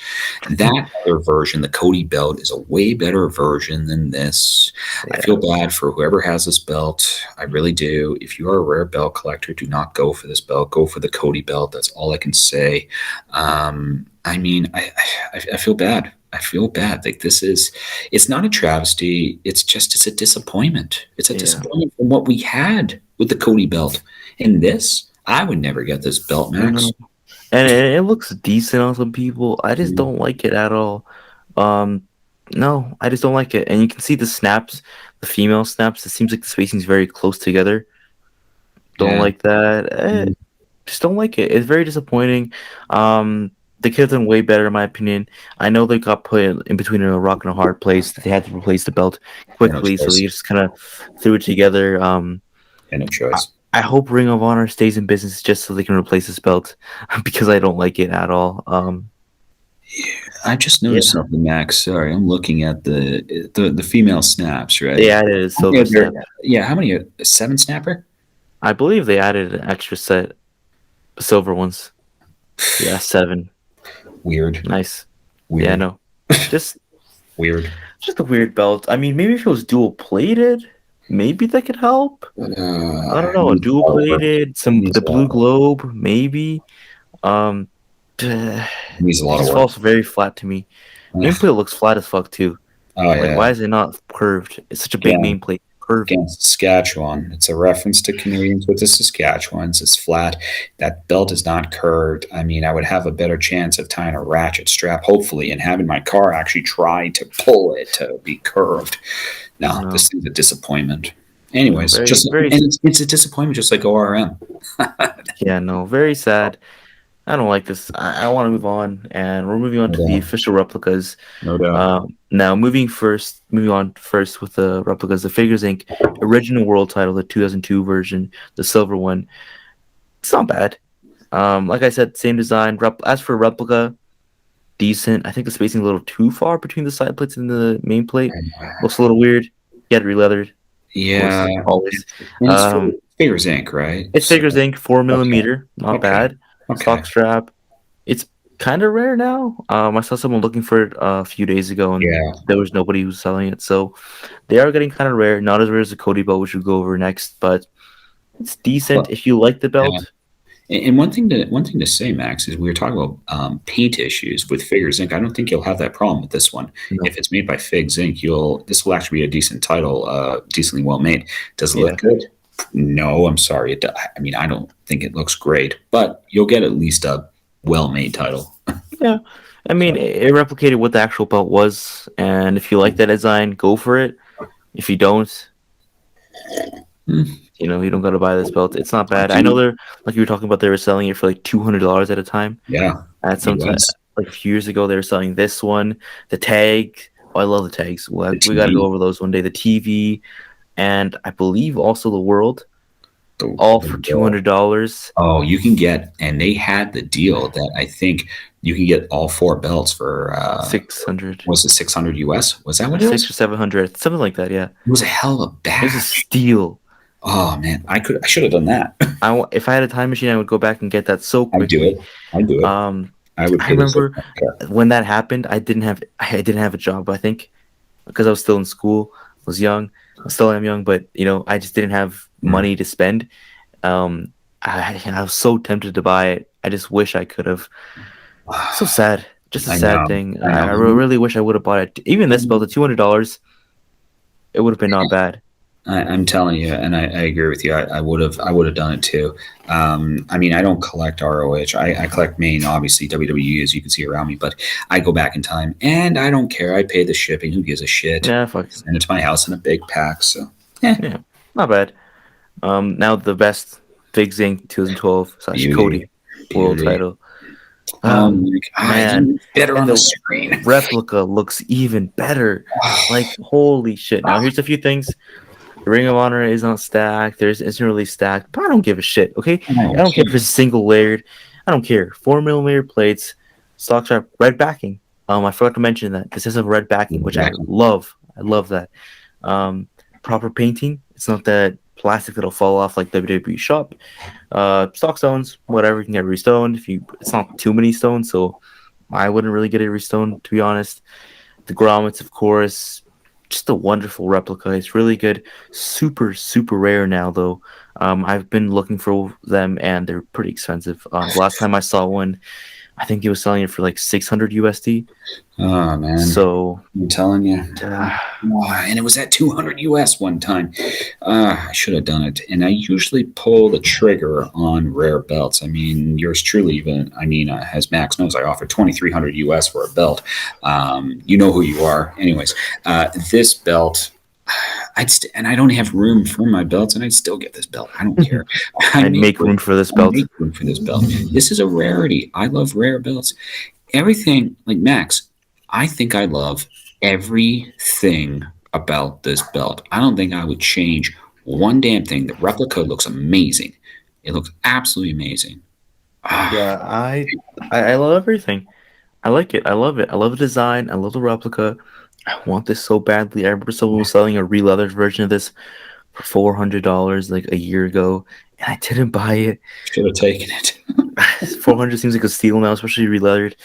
Speaker 2: That other version, the Cody belt, is a way better version than this. I
Speaker 1: Yeah,
Speaker 2: feel bad for whoever has this belt. I really do. If you are a rare belt collector, do not go for this belt. Go for the Cody belt. That's all I can say. I mean, I feel bad. I feel bad. Like this is, it's not a travesty. It's a disappointment. It's a
Speaker 1: yeah.
Speaker 2: disappointment from what we had with the Cody belt. And this, I would never get this belt, Max.
Speaker 1: No. And it looks decent on some people. I just
Speaker 2: Mm.
Speaker 1: don't like it at all. Um, no, I just don't like it. And you can see the snaps, the female snaps. It seems like the spacing's very close together. Don't
Speaker 2: Yeah.
Speaker 1: like that.
Speaker 2: Mm.
Speaker 1: Just don't like it. It's very disappointing. They could have done way better, in my opinion. I know they got put in between a rock and a hard place. That they had to replace the belt
Speaker 2: Yeah, no
Speaker 1: quickly, so they
Speaker 2: choice.
Speaker 1: just kind of threw it together.
Speaker 2: Yeah, no
Speaker 1: I,
Speaker 2: choice.
Speaker 1: I hope Ring of Honor stays in business just so they can replace this belt because I don't like it at all.
Speaker 2: I just
Speaker 1: Yeah,
Speaker 2: noticed something, Max. Sorry, I'm looking at the female snaps,
Speaker 1: they
Speaker 2: right?
Speaker 1: added a
Speaker 2: How many
Speaker 1: silver
Speaker 2: are there?
Speaker 1: snap.
Speaker 2: Yeah, how many? A seven snapper?
Speaker 1: I believe they added an extra set, silver ones. Yeah, 7.
Speaker 2: Weird,
Speaker 1: Nice. Yeah,
Speaker 2: weird,
Speaker 1: no, just
Speaker 2: weird.
Speaker 1: just a weird belt. I mean, maybe if it was dual plated, maybe that could help. I don't know.
Speaker 2: Needs
Speaker 1: Dual
Speaker 2: a lot of work.
Speaker 1: plated, some
Speaker 2: Needs
Speaker 1: the
Speaker 2: a lot
Speaker 1: blue
Speaker 2: of work.
Speaker 1: globe, maybe. Um, it
Speaker 2: Needs a lot of
Speaker 1: just
Speaker 2: work.
Speaker 1: falls very flat to me.
Speaker 2: Ugh.
Speaker 1: Nameplate looks flat as fuck too.
Speaker 2: Oh
Speaker 1: Like,
Speaker 2: yeah.
Speaker 1: why is it not curved? It's such a big
Speaker 2: Again,
Speaker 1: nameplate. Curve.
Speaker 2: again, Saskatchewan. It's a reference to Canadians with the Saskatchewans. It's flat. That belt is not curved. I mean, I would have a better chance of tying a ratchet strap, hopefully, and having my car actually try to pull it to be curved. No,
Speaker 1: No,
Speaker 2: this is a disappointment.
Speaker 1: no,
Speaker 2: Anyways,
Speaker 1: very,
Speaker 2: just
Speaker 1: very.
Speaker 2: and it's a disappointment, just like ORM.
Speaker 1: Yeah, no, very sad. I don't like this. I want to move on, and we're moving on
Speaker 2: No
Speaker 1: to the
Speaker 2: doubt.
Speaker 1: official replicas.
Speaker 2: No doubt.
Speaker 1: Now moving on first with the replicas, the Figures Inc. original world title, the 2002 version, the silver one. It's not bad. Like I said, same design. As for replica, decent. I think the spacing a little too far between the side plates and the main plate. Looks a little weird. Get re-leathered, of
Speaker 2: Yeah,
Speaker 1: course, always.
Speaker 2: and it's
Speaker 1: Um,
Speaker 2: Figures Inc., right?
Speaker 1: it's
Speaker 2: So
Speaker 1: Figures Inc. 4
Speaker 2: okay,
Speaker 1: millimeter, not
Speaker 2: okay,
Speaker 1: bad.
Speaker 2: okay.
Speaker 1: Stock strap. It's kind of rare now. I saw someone looking for it a few days ago, and
Speaker 2: Yeah,
Speaker 1: there was nobody who was selling it. So they are getting kind of rare. Not as rare as the Cody belt, which we'll go over next, but it's decent
Speaker 2: well,
Speaker 1: if you like the
Speaker 2: yeah.
Speaker 1: belt.
Speaker 2: And one thing to say, Max, is we were talking about paint issues with Figures Inc. I don't think you'll have that problem with this one.
Speaker 1: No.
Speaker 2: If it's made by Figs Inc., this will actually be a decent title, decently well made. Does it
Speaker 1: Yeah.
Speaker 2: look good? No, I'm sorry. I mean, I don't think it looks great, but you'll get at least a well-made title.
Speaker 1: Yeah. I mean,
Speaker 2: So,
Speaker 1: it replicated what the actual belt was, and if you like that design, go for it. If you don't,
Speaker 2: hmm,
Speaker 1: you don't gotta buy this belt. It's not
Speaker 2: I
Speaker 1: bad. I know
Speaker 2: do.
Speaker 1: they're like you were talking about. They were selling it for like $200 at a time.
Speaker 2: Yeah,
Speaker 1: At some time,
Speaker 2: US,
Speaker 1: like a few years ago, they were selling this one, the tag. Oh, I love the tags.
Speaker 2: the
Speaker 1: We got to go
Speaker 2: TV,
Speaker 1: over those one day. The TV, and I believe also the World, all for
Speaker 2: the
Speaker 1: $200.
Speaker 2: Oh, you can get, and they had the deal that I think you can get all four belts for
Speaker 1: 600,
Speaker 2: was it 600 US? Was that what it
Speaker 1: six
Speaker 2: was?
Speaker 1: or 700, something like that. Yeah,
Speaker 2: It was a hell of a
Speaker 1: it was a
Speaker 2: batch.
Speaker 1: steal.
Speaker 2: Oh man, I should have done that.
Speaker 1: If I had a time machine, I would go back and get that so
Speaker 2: I'd do
Speaker 1: quickly.
Speaker 2: it. I'd do it.
Speaker 1: Um,
Speaker 2: I would
Speaker 1: I
Speaker 2: pay this.
Speaker 1: remember when that happened. I didn't have a job. I think because I was still in school. I was young. I still am young, but I just didn't have money to spend. I was so tempted to buy it. I just wish I could have. So sad. Just a
Speaker 2: I
Speaker 1: sad
Speaker 2: know.
Speaker 1: thing.
Speaker 2: I know.
Speaker 1: I really wish I would have bought it. Even this belt, the $200. it would have been not bad.
Speaker 2: I'm telling you, and I agree with you. I would have done it too. I mean, I don't collect ROH. I collect main, obviously WWE, as you can see around me. But I go back in time, and I don't care. I pay the shipping. Who gives a shit?
Speaker 1: Yeah, fuck.
Speaker 2: Send it to my house in a big pack. So, yeah,
Speaker 1: Yeah, not bad. Now the best Big Zinc 2012 slash
Speaker 2: beauty,
Speaker 1: Cody world
Speaker 2: beauty.
Speaker 1: title.
Speaker 2: Oh
Speaker 1: Um,
Speaker 2: my god,
Speaker 1: man,
Speaker 2: even better
Speaker 1: and
Speaker 2: on the
Speaker 1: the
Speaker 2: screen.
Speaker 1: replica looks even better. Like holy shit! Now here's a few things. The Ring of Honor is not stacked. There's isn't really stacked, but I don't give a shit. Okay,
Speaker 2: I
Speaker 1: I
Speaker 2: don't
Speaker 1: don't care
Speaker 2: care.
Speaker 1: if it's single layered. I don't care. 4 millimeter plates, stock strap, red backing. I forgot to mention that this is a red backing, which I
Speaker 2: Exactly.
Speaker 1: love. I love that. Um, Proper painting. It's not that plastic that'll fall off like WWE shop. Stock stones, whatever, you can get restoned. If you, it's not too many stones, so I wouldn't really get it restoned to be honest. The grommets, of course, just a wonderful replica. It's really good. Super, super rare now, though. I've been looking for them, and they're pretty expensive. The last time I saw one, I think it was selling it for like 600 USD.
Speaker 2: Oh man,
Speaker 1: So,
Speaker 2: I'm telling you.
Speaker 1: uh,
Speaker 2: Oh, and it was at 200 US one time. I should have done it. And I usually pull the trigger on rare belts. I mean, yours truly, even, I mean, as Max knows, I offer 2,300 US for a belt. You know who you are. Anyways, this belt. And I don't have room for my belts, and I'd still get this belt. I don't care. I
Speaker 1: I'd
Speaker 2: make
Speaker 1: make room for this
Speaker 2: I
Speaker 1: belt
Speaker 2: make room for this belt. This is a rarity. I love rare belts. Everything like Max. I think I love everything about this belt. I don't think I would change one damn thing. The replica looks amazing. It looks absolutely amazing. Ah,
Speaker 1: Yeah, I love everything. I like it. I love it. I love the design. I love the replica. I want this so badly. I remember someone was selling a re-leathered version of this for $400 like a year ago, and I didn't buy it.
Speaker 2: should have taken it.
Speaker 1: 400 seems like a steal now, especially re-leathered.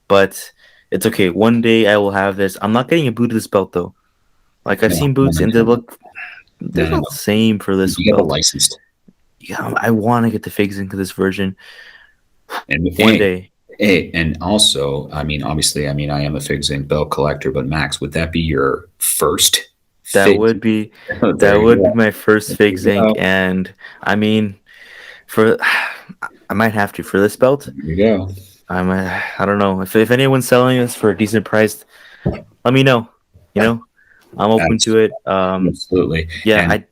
Speaker 1: But it's okay. One day I will have this. I'm not getting a boot of this belt though. Like I've
Speaker 2: No,
Speaker 1: seen
Speaker 2: no,
Speaker 1: boots
Speaker 2: no,
Speaker 1: and they
Speaker 2: no,
Speaker 1: look,
Speaker 2: no,
Speaker 1: they're
Speaker 2: no,
Speaker 1: not
Speaker 2: no.
Speaker 1: the same for this
Speaker 2: You get the
Speaker 1: belt.
Speaker 2: licensed.
Speaker 1: Yeah, I want to get the figs into this version
Speaker 2: And
Speaker 1: one day.
Speaker 2: hey, and also, I mean, obviously, I mean, I am a Figs Inc. belt collector, but Max, would that be your first
Speaker 1: That
Speaker 2: Figs?
Speaker 1: would be that
Speaker 2: There you
Speaker 1: would be
Speaker 2: go.
Speaker 1: my first
Speaker 2: There
Speaker 1: Fig
Speaker 2: you
Speaker 1: Zinc,
Speaker 2: go.
Speaker 1: and I mean, for I might have to for this belt.
Speaker 2: There you go.
Speaker 1: I don't know if anyone's selling this for a decent price. Let me know. You know, I'm open to it.
Speaker 2: Absolutely.
Speaker 1: Yeah,
Speaker 2: And
Speaker 1: I love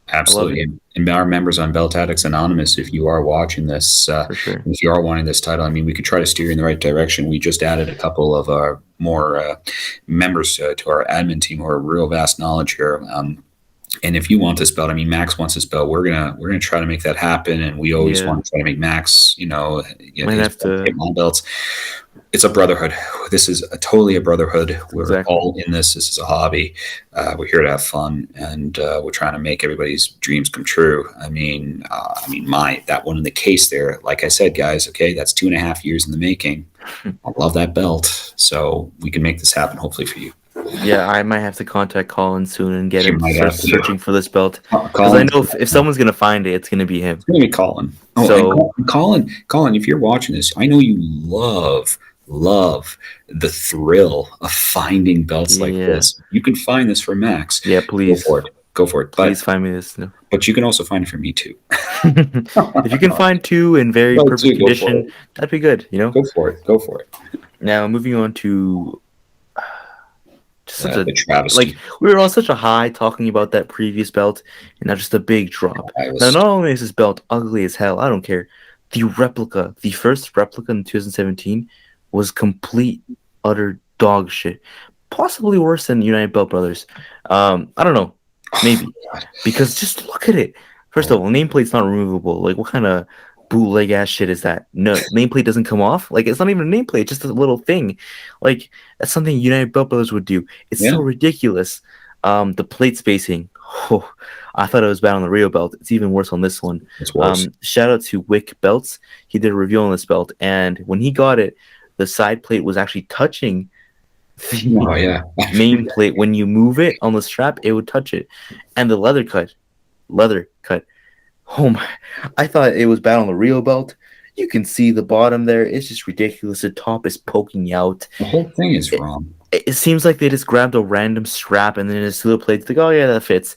Speaker 2: absolutely.
Speaker 1: it
Speaker 2: And our members on Belt Addicts Anonymous, if you are watching this,
Speaker 1: for sure.
Speaker 2: if you are wanting this title, I mean, we could try to steer you in the right direction. We just added a couple of our more members to our admin team who are real vast knowledge here. And if you want this belt, I mean, Max wants this belt. We're gonna try to make that happen. And we always
Speaker 1: Yeah,
Speaker 2: want to try to make Max, get
Speaker 1: might
Speaker 2: his
Speaker 1: have
Speaker 2: belt,
Speaker 1: to
Speaker 2: get my belts. It's a brotherhood. This is totally a brotherhood. We're
Speaker 1: exactly.
Speaker 2: all in this. This is a hobby. We're here to have fun, and we're trying to make everybody's dreams come true. My that one in the case there. Like I said, guys. Okay, that's 2.5 years in the making. I love that belt, so we can make this happen. Hopefully for you.
Speaker 1: Yeah, I might have to contact Colin soon and get
Speaker 2: You
Speaker 1: him to
Speaker 2: might
Speaker 1: start
Speaker 2: have to.
Speaker 1: searching for this belt because I
Speaker 2: Colin.
Speaker 1: know if someone's gonna find it, it's gonna be him.
Speaker 2: It's gonna be Colin. Oh, and
Speaker 1: So
Speaker 2: Colin, if you're watching this, I know you love the thrill of finding belts like
Speaker 1: yeah,
Speaker 2: this. You can find this for Max.
Speaker 1: yeah,
Speaker 2: Go
Speaker 1: please,
Speaker 2: for it. Go for it.
Speaker 1: please find me this. No.
Speaker 2: But you can also find it for me too.
Speaker 1: If you can find two in very
Speaker 2: Go
Speaker 1: perfect
Speaker 2: too. Go for
Speaker 1: condition,
Speaker 2: it.
Speaker 1: that'd be good. You know.
Speaker 2: Go for it. Go for it.
Speaker 1: Now moving on to just such a
Speaker 2: The travesty.
Speaker 1: like we were on such a high talking about that previous belt, and now just a big drop.
Speaker 2: I
Speaker 1: Now
Speaker 2: was.
Speaker 1: not only is this belt ugly as hell, I don't care. The replica, the first replica in 2017, was complete utter dog shit. Possibly worse than United Belt Brothers. I don't know,
Speaker 2: Oh
Speaker 1: maybe
Speaker 2: God.
Speaker 1: because just look at it. First of all, nameplate's not removable. Like, what kind of bootleg ass shit is that? No, nameplate doesn't come off. Like, it's not even a nameplate, it's just a little thing. Like, that's something United Belt Brothers would do. It's
Speaker 2: Yeah,
Speaker 1: so ridiculous. The plate spacing. Oh, I thought it was bad on the Rio belt. It's even worse on this one.
Speaker 2: it's worse.
Speaker 1: Shout out to Wick Belts. He did a review on this belt, and when he got it, the side plate was actually touching the
Speaker 2: Oh yeah.
Speaker 1: main plate. When you move it on the strap, it would touch it. And the leather cut. Oh my! I thought it was bad on the Rio belt. You can see the bottom there. It's just ridiculous. The top is poking out.
Speaker 2: The whole thing is
Speaker 1: It,
Speaker 2: wrong.
Speaker 1: it seems like they just grabbed a random strap and then just little plates like, oh yeah, that fits,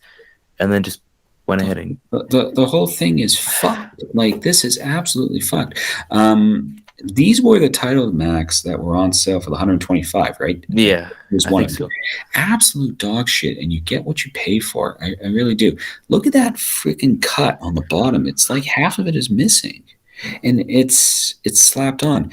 Speaker 1: and then just went ahead and
Speaker 2: The whole thing is fucked. Like this is absolutely fucked. These were the title max that were on sale for the 125, right?
Speaker 1: yeah,
Speaker 2: Here's
Speaker 1: I
Speaker 2: one
Speaker 1: think
Speaker 2: of them.
Speaker 1: so.
Speaker 2: Absolute dog shit, and you get what you pay for. I really do. Look at that freaking cut on the bottom. It's like half of it is missing, and it's slapped on.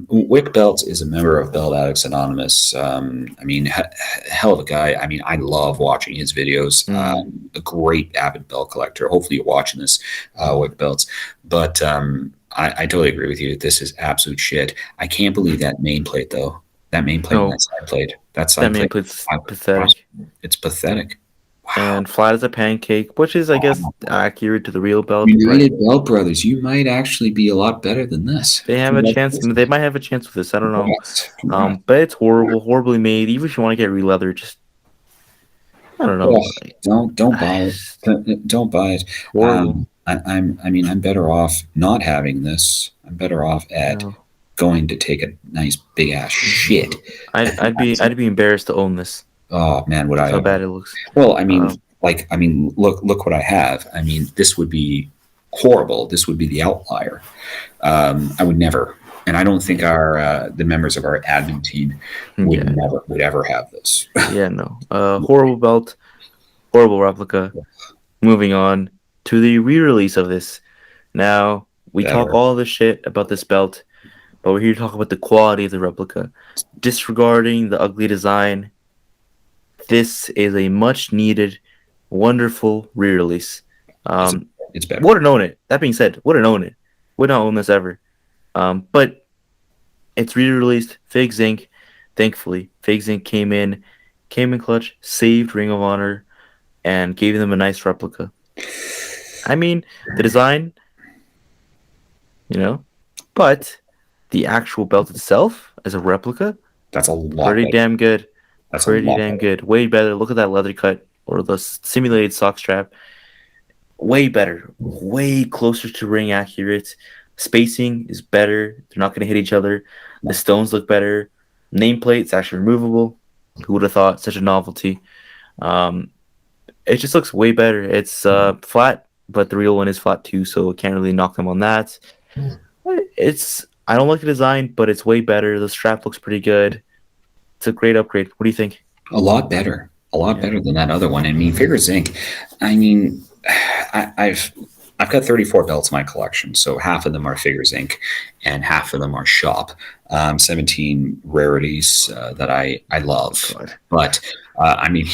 Speaker 2: Wick Belt is a member of Belt Addicts Anonymous. I mean, hell of a guy. I mean, I love watching his videos.
Speaker 1: Mm.
Speaker 2: A great avid belt collector. Hopefully, you're watching this, Wick Belts. But I totally agree with you. This is absolute shit. I can't believe that main plate though. That main plate and
Speaker 1: No,
Speaker 2: that side plate. That
Speaker 1: that
Speaker 2: side
Speaker 1: main
Speaker 2: plate.
Speaker 1: plate's pathetic
Speaker 2: It's pathetic. Wow.
Speaker 1: and flat as a pancake, which is, I guess, accurate to the real belt, but
Speaker 2: United Belt Brothers, you might actually be a lot better than this.
Speaker 1: they have a chance. They might have a chance with this. I don't know.
Speaker 2: Congrats. Congrats.
Speaker 1: But it's horrible, horribly made. Even if you want to get re-leather, just I don't
Speaker 2: Oh,
Speaker 1: know.
Speaker 2: don't buy it. Don't buy it.
Speaker 1: Horrible.
Speaker 2: I mean, I'm better off not having this. I'm better off at
Speaker 1: No,
Speaker 2: going to take a nice big ass shit.
Speaker 1: I'd be embarrassed to own this.
Speaker 2: Oh man, would
Speaker 1: That's
Speaker 2: I
Speaker 1: how
Speaker 2: ever?
Speaker 1: bad it looks.
Speaker 2: Well, I mean,
Speaker 1: Um,
Speaker 2: look what I have. I mean, this would be horrible. This would be the outlier. I would never, and I don't think our the members of our admin team
Speaker 1: yeah,
Speaker 2: would ever have this.
Speaker 1: yeah, no. Horrible belt, horrible replica. Moving on to the re-release of this. Now we talk
Speaker 2: Better.
Speaker 1: all this shit about this belt, but we're here to talk about the quality of the replica. Disregarding the ugly design, this is a much needed, wonderful re-release.
Speaker 2: It's
Speaker 1: Um,
Speaker 2: it's better.
Speaker 1: would have known it. That being said, would have known it. Would not own this ever. But it's re-released. Fake Zinc, thankfully, Fake Zinc came in clutch, saved Ring of Honor, and gave them a nice replica. I mean, the design, you know, but the actual belt itself as a replica,
Speaker 2: That's a lot
Speaker 1: pretty
Speaker 2: better.
Speaker 1: damn good.
Speaker 2: That's a
Speaker 1: Pretty
Speaker 2: lot
Speaker 1: damn
Speaker 2: better.
Speaker 1: good. Way better. Look at that leather cut or the simulated sock strap. Way better. Way closer to ring accurate. Spacing is better. They're not going to hit each other. The stones look better. Nameplate's actually removable. Who would have thought? Such a novelty. Um, it just looks way better. It's flat, but the real one is flat too, so it can't really knock them on that. It's I don't like the design, but it's way better. The strap looks pretty good. It's a great upgrade. What do you think?
Speaker 2: A lot better. A lot
Speaker 1: Yeah.
Speaker 2: better than that other one. I mean, Figure Zinc. I mean, I've got 34 belts in my collection, so half of them are Figure Zinc, and half of them are Shop. 17 rarities that I love,
Speaker 1: God.
Speaker 2: but I mean,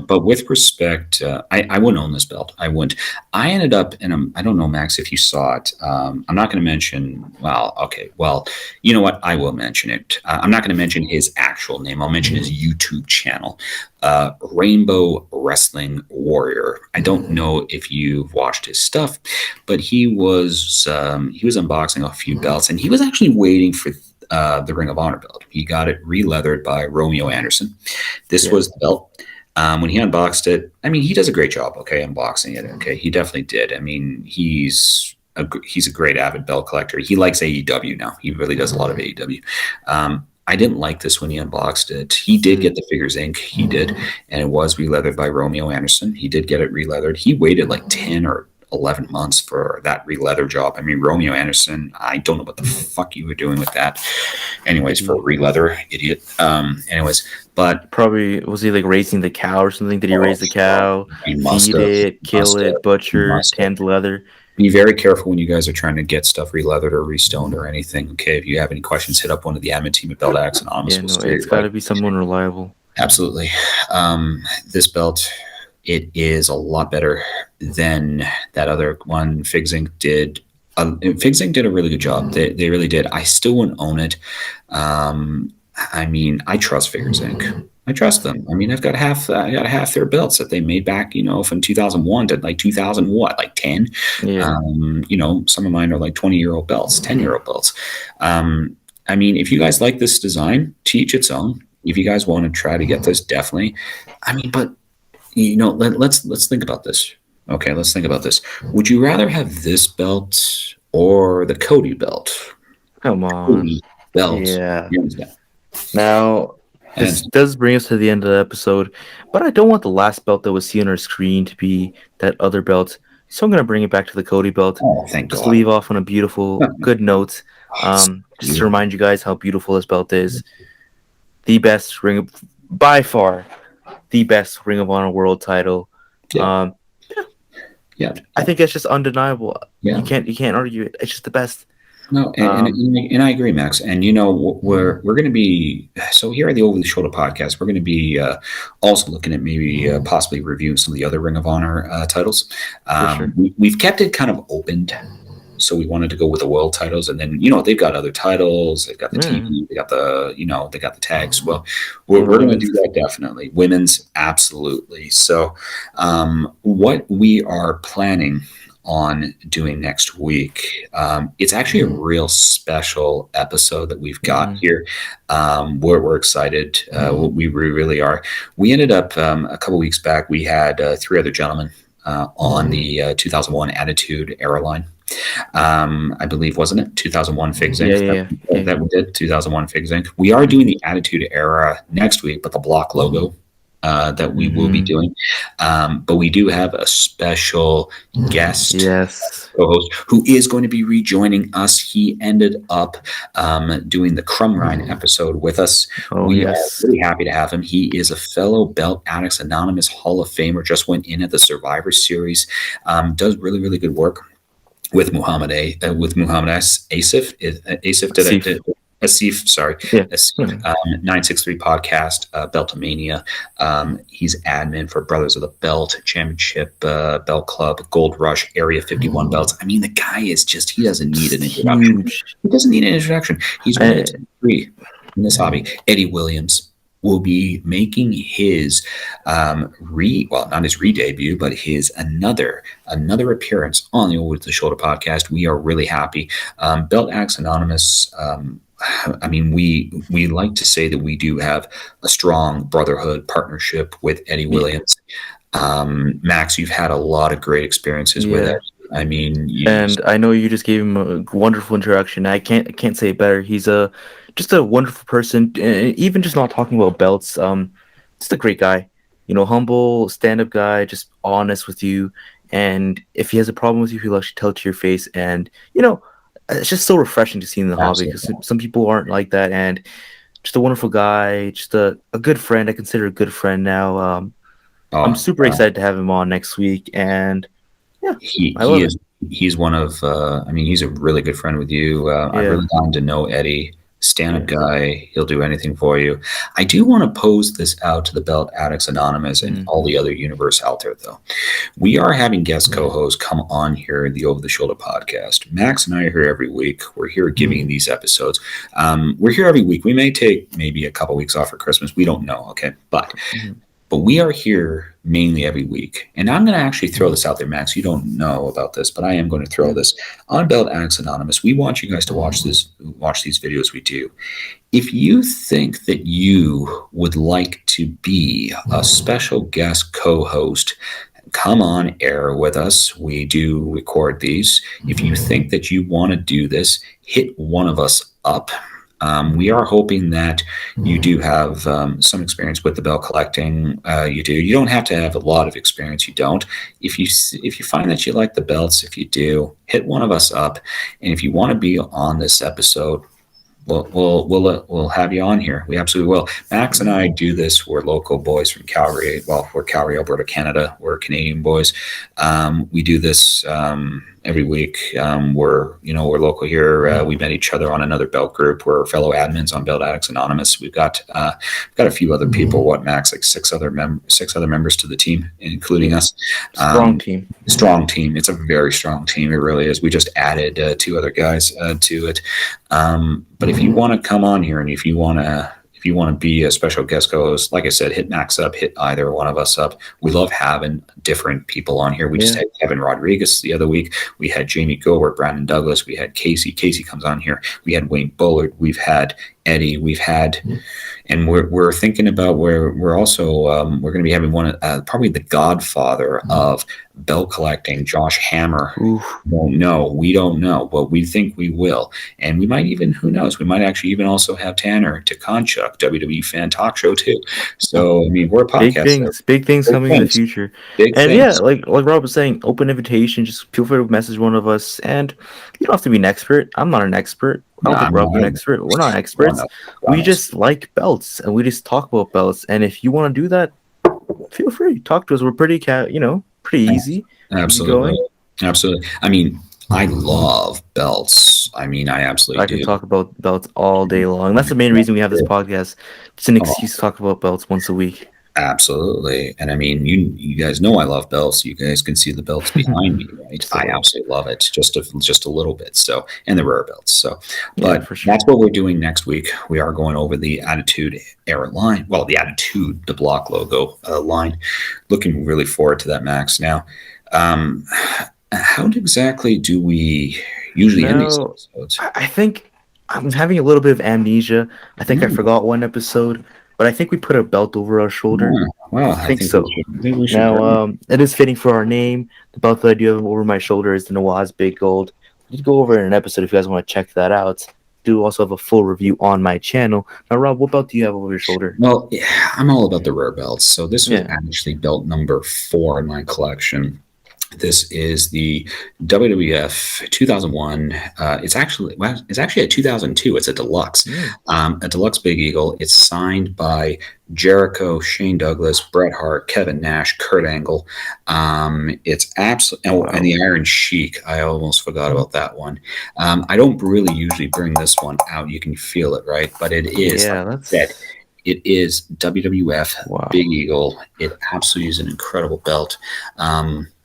Speaker 2: but with respect, I wouldn't own this belt. I wouldn't. I ended up, and I don't know, Max, if you saw it. I'm not going to mention. Well, okay. Well, you know what? I will mention it. I'm not going to mention his actual name. I'll mention his YouTube channel, Rainbow Wrestling Warrior. I don't know if you've watched his stuff, but he was unboxing a few belts, and he was actually waiting for the Ring of Honor belt. He got it re-leathered by Romeo Anderson. This
Speaker 1: Yeah.
Speaker 2: was the belt. When he unboxed it, I mean, he does a great job. Okay, unboxing it. Okay, he definitely did. I mean, he's a great avid belt collector. He likes AEW now. He really does a lot of AEW. I didn't like this when he unboxed it. He did get the Figures Inc. He did, and it was re-leathered by Romeo Anderson. He did get it re-leathered. He waited like 10 or 11 months for that re-leather job. I mean, Romeo Anderson, I don't know what the fuck you were doing with that. Anyways, for re-leather, idiot. Anyways, but
Speaker 1: Probably was he like raising the cow or something? Did he raise the cow,
Speaker 2: he must
Speaker 1: feed
Speaker 2: have.
Speaker 1: it, kill
Speaker 2: Must have.
Speaker 1: it, butcher,
Speaker 2: Must have.
Speaker 1: tan the leather?
Speaker 2: Be very careful when you guys are trying to get stuff re-leathered or restoned or anything. Okay, if you have any questions, hit up one of the admin team at Belt Axe Anonymous.
Speaker 1: Yeah,
Speaker 2: We'll
Speaker 1: no,
Speaker 2: stay
Speaker 1: it's got to be someone reliable.
Speaker 2: Absolutely. This belt, it is a lot better than that other one. Figzinc did. Figzinc did a really good job. They really did. I still wouldn't own it. I mean, I trust Figures Inc. I trust them. I mean, I got half their belts that they made back, from 2001 to like 2000 what, like 10.
Speaker 1: Yeah,
Speaker 2: Some of mine are like 20-year-old belts, 10-year-old belts. I mean, if you guys like this design, to each its own. If you guys want to try to get this, definitely. I mean, but let's think about this. Okay, let's think about this. Would you rather have this belt or the Cody belt?
Speaker 1: come on.
Speaker 2: Cody belt.
Speaker 1: Yeah,
Speaker 2: You understand?
Speaker 1: Now, this
Speaker 2: And
Speaker 1: does bring us to the end of the episode, but I don't want the last belt that was seen on our screen to be that other belt. So I'm going to bring it back to the Cody belt.
Speaker 2: oh, thank
Speaker 1: Just to
Speaker 2: God.
Speaker 1: leave off on a beautiful, good note.
Speaker 2: Oh, it's
Speaker 1: Just to
Speaker 2: beautiful.
Speaker 1: remind you guys how beautiful this belt is. The best by far, the best Ring of Honor World title.
Speaker 2: Yeah,
Speaker 1: Um,
Speaker 2: yeah,
Speaker 1: I think it's just undeniable.
Speaker 2: yeah.
Speaker 1: You can't argue it. It's just the best.
Speaker 2: No,
Speaker 1: Um,
Speaker 2: and I agree, Max. And we're going to be, so here at the Over the Shoulder podcast, we're going to be also looking at maybe possibly reviewing some of the other Ring of Honor titles.
Speaker 1: for sure.
Speaker 2: We've kept it kind of open, so we wanted to go with the world titles, and then they've got other titles. They've got the
Speaker 1: Mm,
Speaker 2: TV, they got the tags. Well,
Speaker 1: what
Speaker 2: we're
Speaker 1: about
Speaker 2: going to do
Speaker 1: women's?
Speaker 2: that definitely. Women's, absolutely. So, what we are planning on doing next week. It's actually a real special episode that we've got
Speaker 1: Mm,
Speaker 2: here. We're excited. We really are. We ended up a couple weeks back. We had three other gentlemen on the 2001 Attitude Era line. I believe, wasn't it 2001 Figs
Speaker 1: yeah,
Speaker 2: Inc.
Speaker 1: yeah, yeah, yeah, yeah.
Speaker 2: That we did 2001 Figs Inc. We are doing the Attitude Era next week, but the block logo that we will be
Speaker 1: Mm-hmm.
Speaker 2: doing. But we do have a special guest
Speaker 1: Yes.
Speaker 2: co-host who is going to be rejoining us. He ended up doing the Crumb Rind episode with us.
Speaker 1: Oh,
Speaker 2: We are
Speaker 1: yes.
Speaker 2: really happy to have him. He is a fellow Belt Addicts Anonymous Hall of Famer. Just went in at the Survivor Series. Does really good work with Muhammad Asif. Asif
Speaker 1: Asif.
Speaker 2: Asif, sorry,
Speaker 1: Yeah.
Speaker 2: Asif, 963 podcast, Beltomania. He's admin for Brothers of the Belt, Championship Belt Club, Gold Rush, Area 51 belts. I mean, the guy is he doesn't need an introduction.
Speaker 1: Huge.
Speaker 2: He doesn't need an introduction. He's one of the
Speaker 1: I,
Speaker 2: top three in this hobby. Eddie Williams will be making his not his re-debut, but his another appearance on the Over the Shoulder podcast. We are really happy. Belt Addicts Anonymous. I mean, we like to say that we do have a strong brotherhood partnership with Eddie Williams. Max, you've had a lot of great experiences with it. I mean,
Speaker 1: and I know you just gave him a wonderful introduction. I can't say it better. He's just a wonderful person. Even just not talking about belts. Just a great guy. Humble, stand-up guy, just honest with you. And if he has a problem with you, he'll actually tell it to your face. And it's just so refreshing to see in the hobby because some people aren't like that. And just a wonderful guy, just a good friend. I consider a good friend now. I'm super excited to have him on next week. And yeah, I love it.
Speaker 2: he's one of I mean, he's a really good friend with you. I've really gotten to know Eddie. Stand-up guy, he'll do anything for you. I do want to pose this out to the Belt Addicts Anonymous and all the other universe out there, though. We are having guest co-hosts come on here in the Over the Shoulder podcast. Max and I are here every week. We're here giving these episodes. We're here every week. We may take maybe a couple weeks off for Christmas. We don't know, okay? But we are here mainly every week. And I'm going to actually throw this out there, Max. You don't know about this, but I am going to throw this on Belt Addicts Anonymous. We want you guys to watch these videos we do. If you think that you would like to be a special guest co-host, come on air with us. We do record these. If you think that you want to do this, hit one of us up. We are hoping that you do have some experience with the belt collecting. You do. You don't have to have a lot of experience. You don't. If you find that you like the belts, if you do, hit one of us up. And if you want to be on this episode, we'll have you on here. We absolutely will. Max and I do this. We're local boys from Calgary. Well, we're Calgary, Alberta, Canada. We're Canadian boys. We do this every week. We're local here. We met each other on another belt group. We're fellow admins on Belt Addicts Anonymous. We've got a few other people. What, Max? Like six other members to the team, including us.
Speaker 1: Strong team.
Speaker 2: Strong team. It's a very strong team. It really is. We just added two other guys to it. But if you want to come on here and if you want to be a special guest co-host, like I said, hit Max up, hit either one of us up. We love having different people on here. We just had Kevin Rodriguez the other week. We had Jamie Gilbert, Brandon Douglas. We had Casey. Casey comes on here. We had Wayne Bullard. We've had Eddie. We've had, and we're thinking about where we're also we're going to be having one probably the godfather of belt collecting, Josh Hammer.
Speaker 1: Oof.
Speaker 2: We don't know, but we think we will, and we might even, who knows, we might actually even also have Tanner Takonchuk, WWE Fan Talk Show too. So I mean, we're a podcast, so
Speaker 1: Big things
Speaker 2: big
Speaker 1: coming in the
Speaker 2: things,
Speaker 1: future.
Speaker 2: big
Speaker 1: And yeah,
Speaker 2: things.
Speaker 1: like Rob was saying, open invitation. Just feel free to message one of us. And you don't have to be an expert. I'm not an expert. I
Speaker 2: No,
Speaker 1: don't think
Speaker 2: I'm
Speaker 1: Rob's an
Speaker 2: not.
Speaker 1: expert. We're not
Speaker 2: God
Speaker 1: experts.
Speaker 2: knows. God
Speaker 1: We
Speaker 2: knows.
Speaker 1: just like belts and we just talk about belts. And if you want to do that, feel free. Talk to us. We're pretty pretty
Speaker 2: Absolutely.
Speaker 1: easygoing.
Speaker 2: Absolutely. I mean, I love belts. I mean, I absolutely
Speaker 1: I could
Speaker 2: do.
Speaker 1: talk about belts all day long. That's the main reason we have this podcast. It's an
Speaker 2: Oh,
Speaker 1: excuse to talk about belts once a week.
Speaker 2: absolutely. And I mean, you guys know I love belts. You guys can see the belts behind me, right?
Speaker 1: Just a
Speaker 2: I
Speaker 1: little.
Speaker 2: absolutely love it. Just a little bit. So, and the rare belts. So,
Speaker 1: Yeah,
Speaker 2: but
Speaker 1: for sure.
Speaker 2: that's what we're doing next week. We are going over the Attitude Era line. Well, the Attitude, the block logo line. Looking really forward to that, Max. Now, um, how exactly do we usually end these
Speaker 1: Now,
Speaker 2: episodes?
Speaker 1: I think I'm having a little bit of amnesia. I think I
Speaker 2: Hmm.
Speaker 1: forgot one episode, but I think we put a belt over our shoulder.
Speaker 2: Well,
Speaker 1: I think so.
Speaker 2: I think we should
Speaker 1: Now,
Speaker 2: grab.
Speaker 1: it is fitting for our name. The belt that I do have over my shoulder is the Nawaz Big Gold. We did go over it in an episode if you guys want to check that out. Do also have a full review on my channel. Now, Rob, what belt do you have over your shoulder?
Speaker 2: Well, yeah, I'm all about the rare belts. So this was
Speaker 1: Yeah.
Speaker 2: actually belt number 4 in my collection. This is the WWF 2001. It's actually a 2002. It's
Speaker 1: Mm.
Speaker 2: a deluxe Big Eagle. It's signed by Jericho, Shane Douglas, Bret Hart, Kevin Nash, Kurt Angle. It's absolutely, oh, and
Speaker 1: Wow.
Speaker 2: the Iron Sheik. I almost forgot about that one. I don't really usually bring this one out. You can feel it, right? But it is, like
Speaker 1: Yeah,
Speaker 2: I said,
Speaker 1: that's
Speaker 2: it is WWF Big
Speaker 1: wow.
Speaker 2: Eagle. It absolutely is an incredible belt.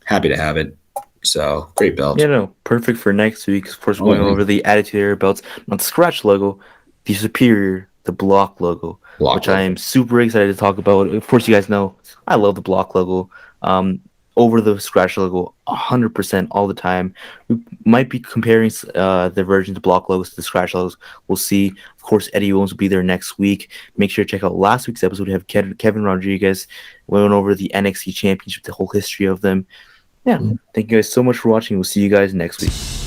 Speaker 2: Happy to have it. So great belt.
Speaker 1: Yeah, no, perfect for next week. Of course,
Speaker 2: Oh
Speaker 1: going
Speaker 2: yeah,
Speaker 1: over the Attitude Era belts, not the scratch logo, the Superior, the block logo,
Speaker 2: block
Speaker 1: which I
Speaker 2: logo.
Speaker 1: am super excited to talk about. Of course, you guys know I love the block logo. Um, over the scratch logo, 100% all the time. We might be comparing the versions of block logos to the scratch logos. We'll see. Of course, Eddie Owens will be there next week. Make sure to check out last week's episode. We have Kevin Rodriguez. We went over the NXT Championship, the whole history of them. Yeah. Thank you guys so much for watching. We'll see you guys next week.